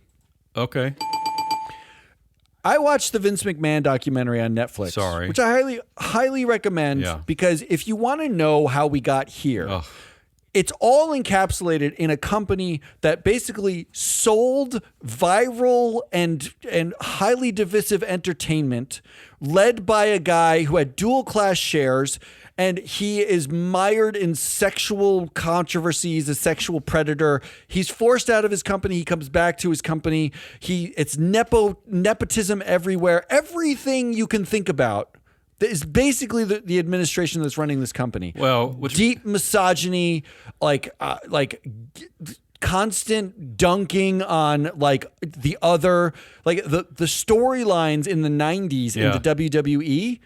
A: Okay.
B: I watched the Vince McMahon documentary on Netflix, which I highly recommend because if you want to know how we got here, it's all encapsulated in a company that basically sold viral and highly divisive entertainment, led by a guy who had dual class shares, and he is mired in sexual controversies, a sexual predator. He's forced out of his company. He comes back to his company. It's nepotism everywhere. Everything you can think about is basically the administration that's running this company.
A: Well,
B: deep misogyny, like constant dunking on like the other, like the storylines in the 90s in the WWE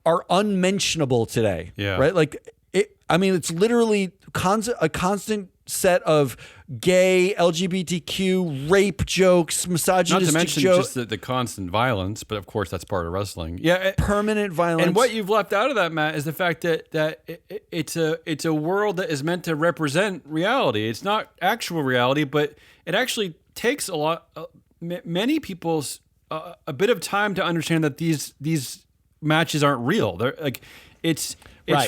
B: are unmentionable today.
A: Yeah.
B: Right. Like it's literally a constant set of gay, LGBTQ, rape jokes, misogynistic jokes.
A: Not to mention just the constant violence, but of course that's part of wrestling. Yeah,
B: permanent violence.
A: And what you've left out of that, Matt, is the fact that it's a world that is meant to represent reality. It's not actual reality, but it actually takes many people's a bit of time to understand that these matches aren't real. They're like it's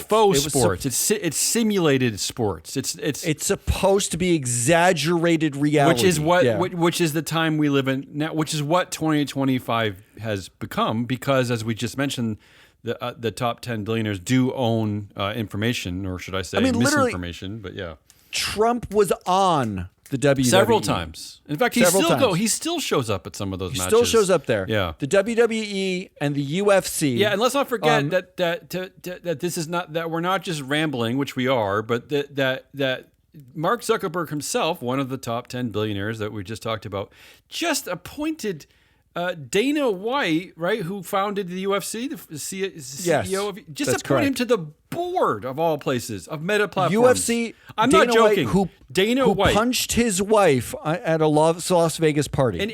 A: faux sports. It's simulated sports. It's
B: supposed to be exaggerated reality,
A: which is the time we live in now. Which is what 2025 has become, because as we just mentioned, the top 10 billionaires do own information, or should I say, misinformation? But yeah,
B: Trump was on the WWE
A: several times. In fact, he still shows up at some of those matches.
B: Still shows up there.
A: Yeah,
B: the WWE and the UFC.
A: Yeah, and let's not forget that this is not that we're not just rambling, which we are, but that Mark Zuckerberg himself, one of the top 10 billionaires that we just talked about, just appointed Dana White, right, who founded the UFC, the CEO of, just appointed him to the board of all places of Meta Platforms.
B: UFC.
A: I'm
B: Dana
A: not joking.
B: White,
A: Dana White
B: punched his wife at a Las Vegas party,
A: And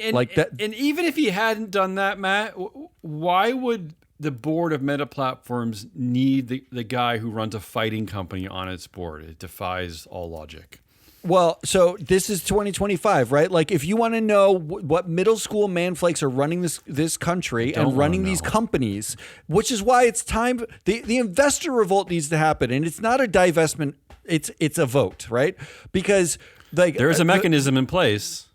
A: even if he hadn't done that, Matt, why would the board of Meta Platforms need the guy who runs a fighting company on its board? It defies all logic.
B: Well, so this is 2025, right? Like, if you want to know what middle school manflakes are running this country and running these companies, which is why it's time. The investor revolt needs to happen, and it's not a divestment. It's a vote, right? Because
A: there is a mechanism in place.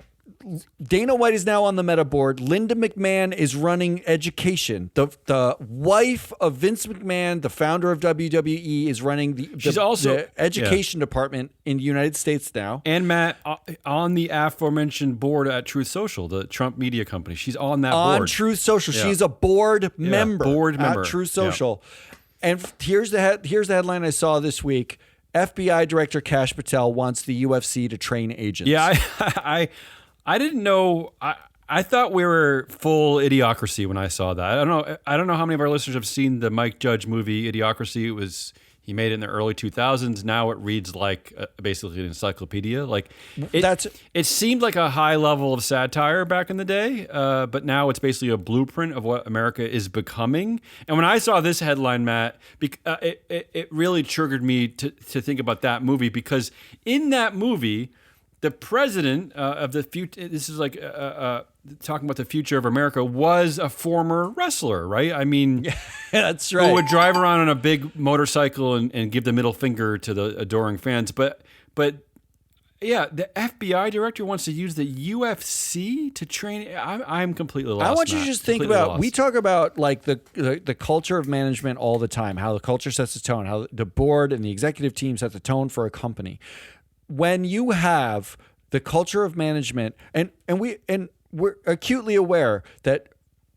B: Dana White is now on the Meta board. Linda McMahon is running education. The wife of Vince McMahon, the founder of WWE, is running the education department in the United States now.
A: And Matt, on the aforementioned board at Truth Social, the Trump media company. She's on that board.
B: On Truth Social. Yeah. She's a board member at Truth Social. Yeah. And here's the headline I saw this week. FBI Director Kash Patel wants the UFC to train agents.
A: Yeah, I didn't know. I thought we were full Idiocracy when I saw that. I don't know how many of our listeners have seen the Mike Judge movie Idiocracy. He made it in the early 2000s. Now it reads like basically an encyclopedia. Like it seemed like a high level of satire back in the day, but now it's basically a blueprint of what America is becoming. And when I saw this headline, Matt, it really triggered me to think about that movie, because in that movie, the president of the future, this is like talking about the future of America, was a former wrestler, right? I mean,
B: yeah, that's right.
A: Who would drive around on a big motorcycle and give the middle finger to the adoring fans. But yeah, the FBI director wants to use the UFC to train. I'm completely lost.
B: I want you to just think about, we talk about like the culture of management all the time, how the culture sets the tone, how the board and the executive team set the tone for a company. When you have the culture of management, and we're acutely aware that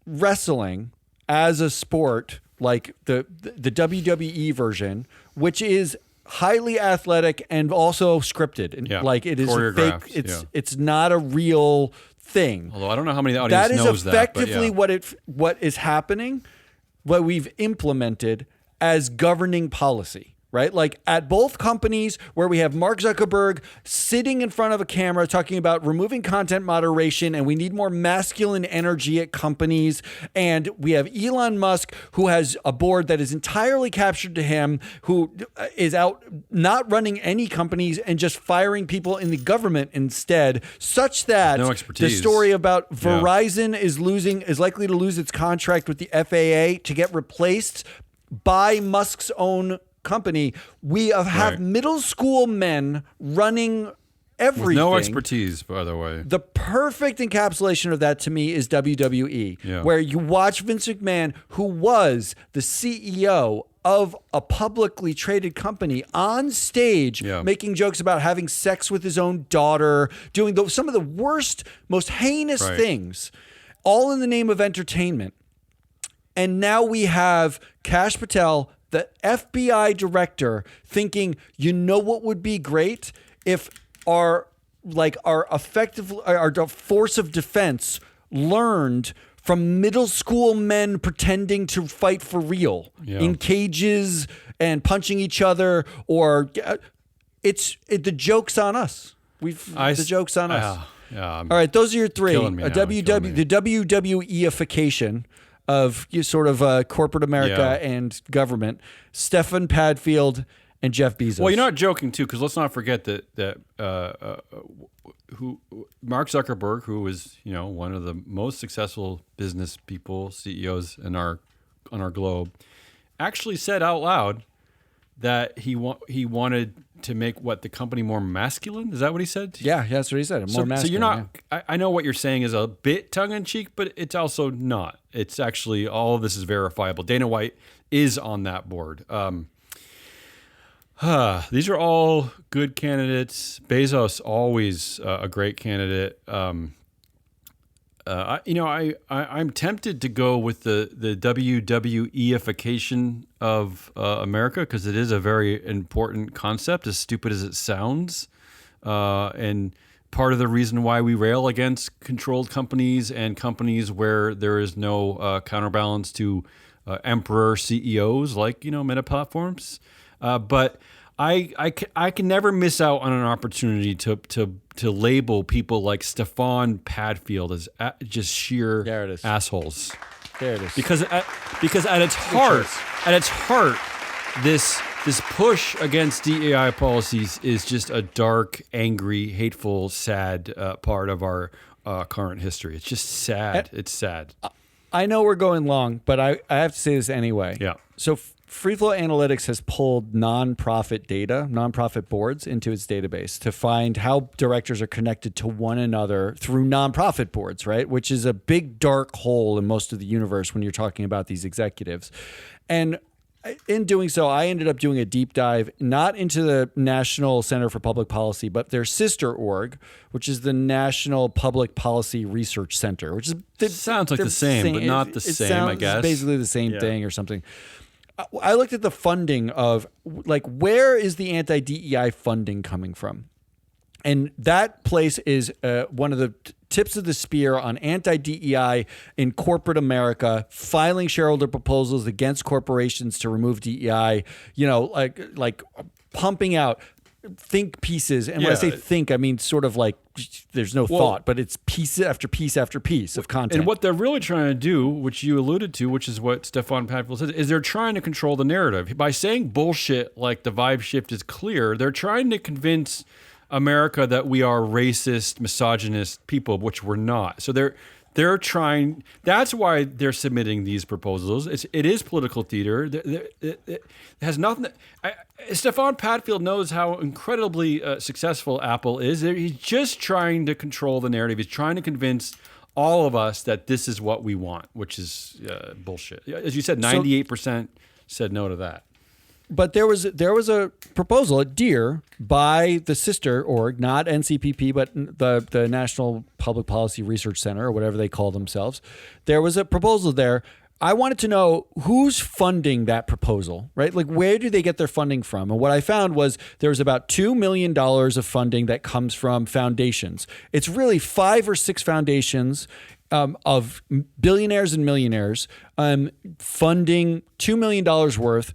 B: wrestling as a sport, like the WWE version, which is highly athletic and also scripted, and like it is fake. It's not a real thing.
A: Although I don't know how many of the audience knows that.
B: That is effectively what is happening, what we've implemented as governing policy. Right? Like at both companies where we have Mark Zuckerberg sitting in front of a camera talking about removing content moderation and we need more masculine energy at companies. And we have Elon Musk, who has a board that is entirely captured to him, who is out not running any companies and just firing people in the government instead, such that the story about Verizon is likely to lose its contract with the FAA to get replaced by Musk's own company. We have middle school men running everything.
A: With no expertise, by the way.
B: The perfect encapsulation of that to me is WWE, where you watch Vince McMahon, who was the CEO of a publicly traded company, on stage making jokes about having sex with his own daughter, doing some of the worst, most heinous things, all in the name of entertainment. And now we have Kash Patel, the FBI director, thinking, you know what would be great if our force of defense learned from middle school men pretending to fight for real in cages and punching each other, or the joke's on us. The joke's on us. All right, those are your three. The WWEification of sort of corporate America and government, Stefan Padfield and Jeff Bezos.
A: Well, you're not joking too, because let's not forget that Mark Zuckerberg, who is one of the most successful business people, CEOs on our globe, actually said out loud that he wanted to make the company more masculine. Is that what he said?
B: Yeah, that's what he said. More masculine.
A: So you're not. Yeah. I know what you're saying is a bit tongue in cheek, but it's also not. It's actually, all of this is verifiable. Dana White is on that board. These are all good candidates. Bezos, always a great candidate. I'm tempted to go with the WWEification of America, because it is a very important concept, as stupid as it sounds. And part of the reason why we rail against controlled companies and companies where there is no counterbalance to emperor CEOs like meta platforms. But I can never miss out on an opportunity to label people like Stefan Padfield as just sheer assholes.
B: There it is.
A: Because at its heart, this push against DEI policies is just a dark, angry, hateful, sad part of our current history. It's just sad. It's sad.
B: I know we're going long, but I have to say this anyway.
A: Yeah.
B: So Freeflow Analytics has pulled nonprofit boards into its database to find how directors are connected to one another through nonprofit boards, right? Which is a big dark hole in most of the universe when you're talking about these executives. And in doing so, I ended up doing a deep dive, not into the National Center for Public Policy, but their sister org, which is the National Public Policy Research Center, which is
A: sounds like the same, but not the same, I guess.
B: It's basically the same thing or something. I looked at the funding of, where is the anti-DEI funding coming from? And that place is one of the tips of the spear on anti-DEI in corporate America, filing shareholder proposals against corporations to remove DEI, like pumping out think pieces. And when I say think, I mean sort of like there's no thought, but it's piece after piece after piece of content.
A: And what they're really trying to do, which you alluded to, which is what Stefan Padfield says, is they're trying to control the narrative. By saying bullshit like the vibe shift is clear, they're trying to convince America that we are racist, misogynist people, which we're not. So they're trying. That's why they're submitting these proposals. It is political theater. It has nothing. Stefan Padfield knows how incredibly successful Apple is. He's just trying to control the narrative. He's trying to convince all of us that this is what we want, which is bullshit. As you said, 98% said no to that.
B: But there was a proposal at DEAR by the sister org, not NCPP, but the National Public Policy Research Center, or whatever they call themselves. There was a proposal there. I wanted to know who's funding that proposal, right? Like, where do they get their funding from? And what I found was there was about $2 million of funding that comes from foundations. It's really 5 or 6 foundations of billionaires and millionaires funding $2 million worth,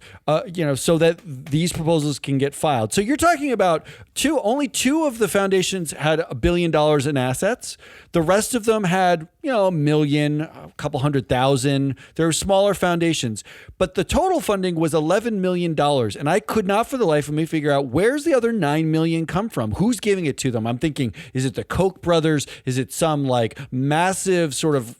B: so that these proposals can get filed. So you're talking about only 2 of the foundations had $1 billion in assets. The rest of them had, $1 million, a couple 100,000. There were smaller foundations, but the total funding was $11 million. And I could not for the life of me figure out where's the other $9 million come from? Who's giving it to them? I'm thinking, is it the Koch brothers? Is it some like massive sort of,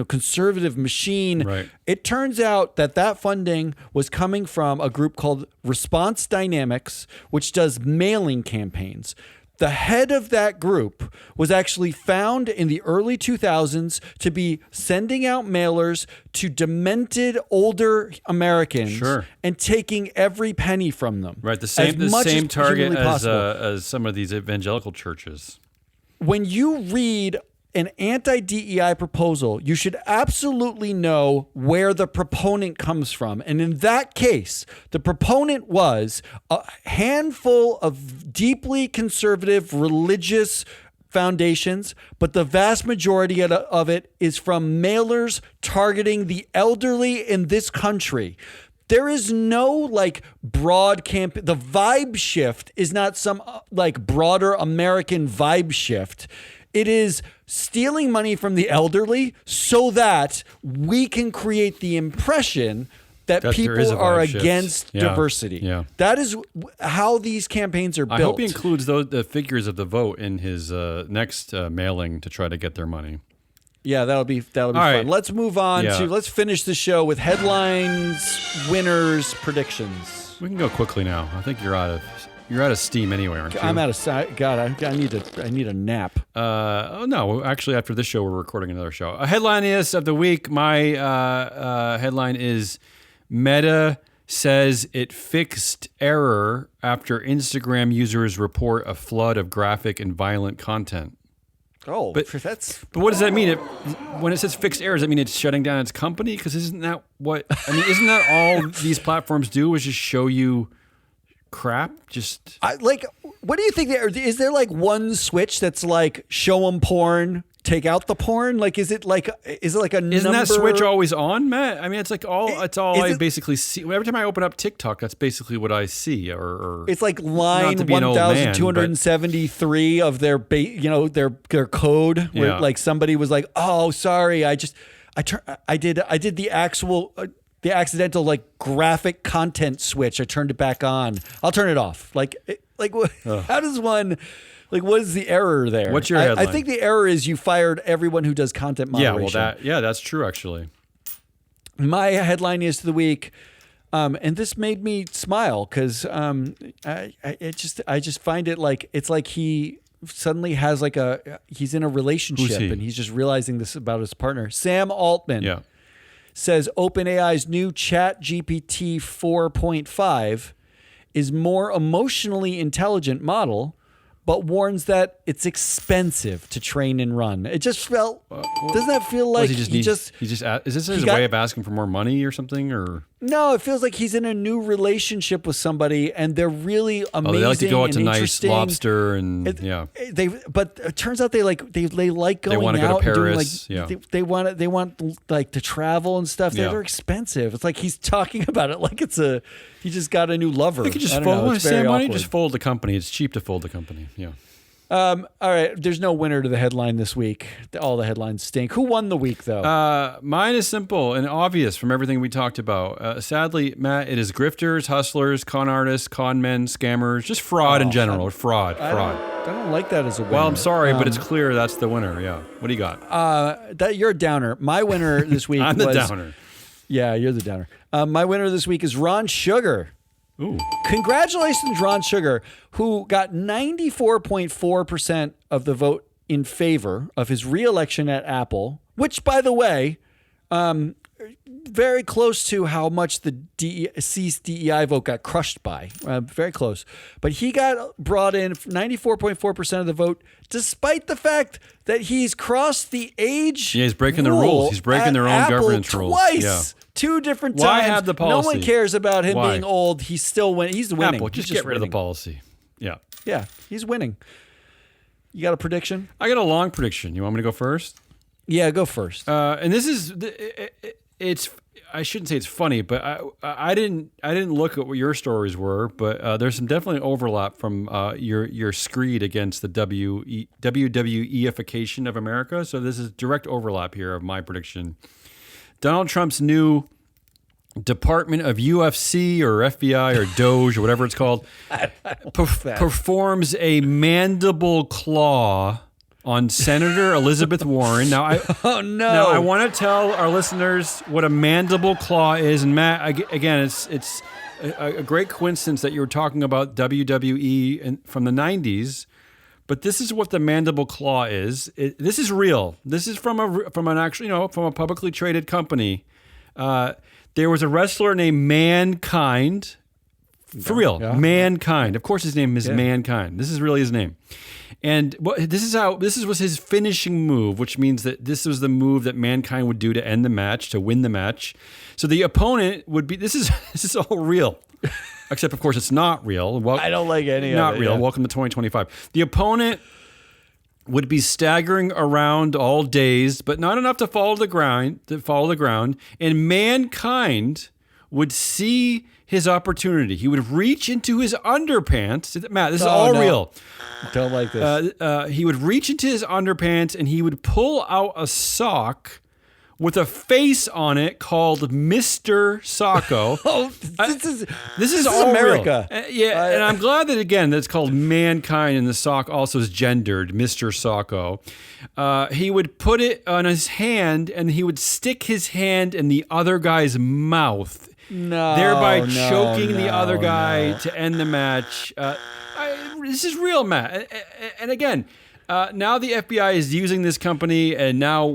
B: conservative machine?
A: Right.
B: It turns out that funding was coming from a group called Response Dynamics, which does mailing campaigns. The head of that group was actually found in the early 2000s to be sending out mailers to demented older Americans and taking every penny from them.
A: Right, the same target as some of these evangelical churches.
B: When you read an anti-DEI proposal, you should absolutely know where the proponent comes from. And in that case, the proponent was a handful of deeply conservative religious foundations, but the vast majority of it is from mailers targeting the elderly in this country. There is no broad campaign. The vibe shift is not some broader American vibe shift. It is stealing money from the elderly so that we can create the impression that people are against diversity.
A: Yeah.
B: That is how these campaigns are built.
A: I hope he includes the figures of the vote in his next mailing to try to get their money.
B: Yeah, that'll be fun.
A: Right.
B: Let's move on let's finish the show with headlines, winners, predictions.
A: We can go quickly now. I think you're out of steam anyway, aren't you?
B: I'm out of God. I need a nap.
A: No, actually, after this show, we're recording another show. A headline of the week. My headline is Meta says it fixed error after Instagram users report a flood of graphic and violent content.
B: Oh,
A: but what does that mean? When it says fixed error, does that mean it's shutting down its company? Because isn't that what? I mean, isn't that all these platforms do? Is just show you crap?
B: What do you think? Is there one switch that's show them porn, take out the porn? Is it like a
A: Isn't
B: number?
A: that switch always on, Matt? I mean, it's I basically see. Every time I open up TikTok, that's basically what I see. Or
B: it's like line 1273 of their their code where somebody was like, "Oh, sorry, I did the accidental graphic content switch. I turned it back on. I'll turn it off." How does one? What is the error there?
A: What's your headline?
B: I think the error is you fired everyone who does content moderation.
A: That's true actually.
B: My headline is the week, and this made me smile because I just find it it's like he suddenly has he's in a relationship and he's just realizing this about his partner. Sam Altman says OpenAI's new ChatGPT 4.5 is more emotionally intelligent model, but warns that it's expensive to train and run. It just felt. Doesn't that feel like
A: is this his way of asking for more money or something? Or
B: No, it feels like he's in a new relationship with somebody, and they're really amazing.
A: They like to go out to
B: nice
A: Lobster, and
B: But it turns out they like going out. They want to go to
A: Paris.
B: They want like to travel and stuff. They're expensive. It's like he's talking about it like he just got a new lover.
A: They could just fold. Sam, why don't you just fold the company? It's cheap to fold the company. Yeah.
B: All right. There's no winner to the headline this week. All the headlines stink. Who won the week, though?
A: Mine is simple and obvious from everything we talked about. Sadly, Matt, it is grifters, hustlers, con artists, con men, scammers, just fraud in general. Fraud.
B: I don't like that as a winner.
A: Well, I'm sorry, but it's clear that's the winner. Yeah. What do you got?
B: You're a downer. My winner this week
A: I'm the downer.
B: Yeah, you're the downer. My winner this week is Ron Sugar.
A: Ooh.
B: Congratulations, Ron Sugar, who got 94.4% of the vote in favor of his re-election at Apple, which, by the way, very close to how much the cease DEI vote got crushed by. Very close. But he got brought in 94.4% of the vote, despite the fact that he's crossed the age.
A: Yeah, he's breaking the rules. He's breaking their own
B: Apple
A: governance rules.
B: Twice.
A: Yeah.
B: 2 different times.
A: Why have the policy?
B: No one cares about him being old. He's still winning. He's winning.
A: Apple, just get rid of the policy. Yeah.
B: Yeah, he's winning. You got a prediction?
A: I got a long prediction. You want me to go first?
B: Yeah, go first.
A: And this is it's. I shouldn't say it's funny, but I didn't look at what your stories were, but there's some definitely overlap from your screed against the WWEification of America. So this is direct overlap here of my prediction. Donald Trump's new Department of UFC or FBI or Doge or whatever it's called performs a mandible claw on Senator Elizabeth Warren. Now, I want to tell our listeners what a mandible claw is. And Matt, again, it's a great coincidence that you were talking about WWE from the 90s. But this is what the mandible claw is. This is real. This is from a publicly traded company. There was a wrestler named Mankind. For real, yeah. Mankind. Of course, his name is Mankind. This is really his name. And this was his finishing move, which means that this was the move that Mankind would do to end the match, to win the match. So the opponent would be. This is all real. Except, of course, it's not real.
B: I don't like any of it.
A: Not real. Yeah. Welcome to 2025. The opponent would be staggering around all dazed, but not enough to follow the ground. And Mankind would see his opportunity. He would reach into his underpants. Matt, this is all real.
B: Don't like this.
A: He would reach into his underpants and he would pull out a sock with a face on it called Mr. Socko. This is all
B: America.
A: And I'm glad that, again, that's called Mankind and the sock also is gendered, Mr. Socko. He would put it on his hand and he would stick his hand in the other guy's mouth, thereby choking the other guy to end the match. This is real, Matt. And again, now the FBI is using this company, and now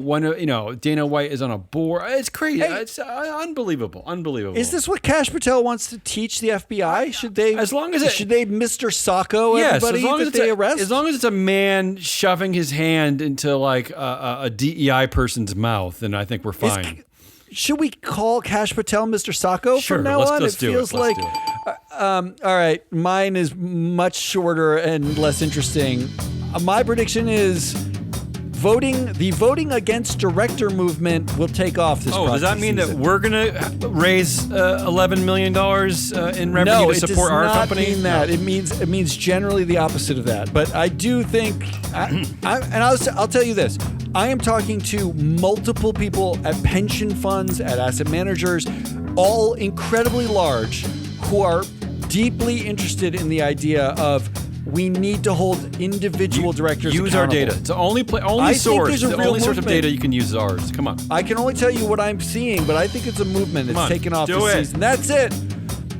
A: Dana White is on a board. It's crazy. Hey, it's unbelievable.
B: Is this what Kash Patel wants to teach the FBI? Should they, should they Mr. Socko everybody that they arrest?
A: As long as it's a man shoving his hand into like a DEI person's mouth, then I think we're fine.
B: Should we call Kash Patel Mr. Socko from now on?
A: It feels like.
B: All right, mine is much shorter and less interesting. My prediction is the voting against director movement will take off this
A: does that mean
B: season.
A: That we're going to raise $11 million in revenue to support our company?
B: No, it does not mean that. It means generally the opposite of that. But I do think, I'll tell you this. I am talking to multiple people at pension funds, at asset managers, all incredibly large, who are deeply interested in the idea of we need to hold individual directors
A: use
B: accountable.
A: Our data. It's the only source. The only source of data you can use is ours. Come on.
B: I can only tell you what I'm seeing, but I think it's a movement. It's taken off this season. That's it.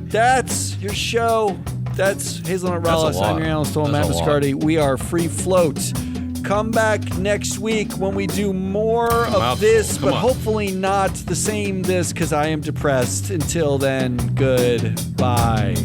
B: That's your show. That's Hazelnut Rallis. I'm your analyst, Matt Mascardi. We are Free Float. Come back next week when we do more of this, but hopefully not the same this, because I am depressed. Until then, goodbye.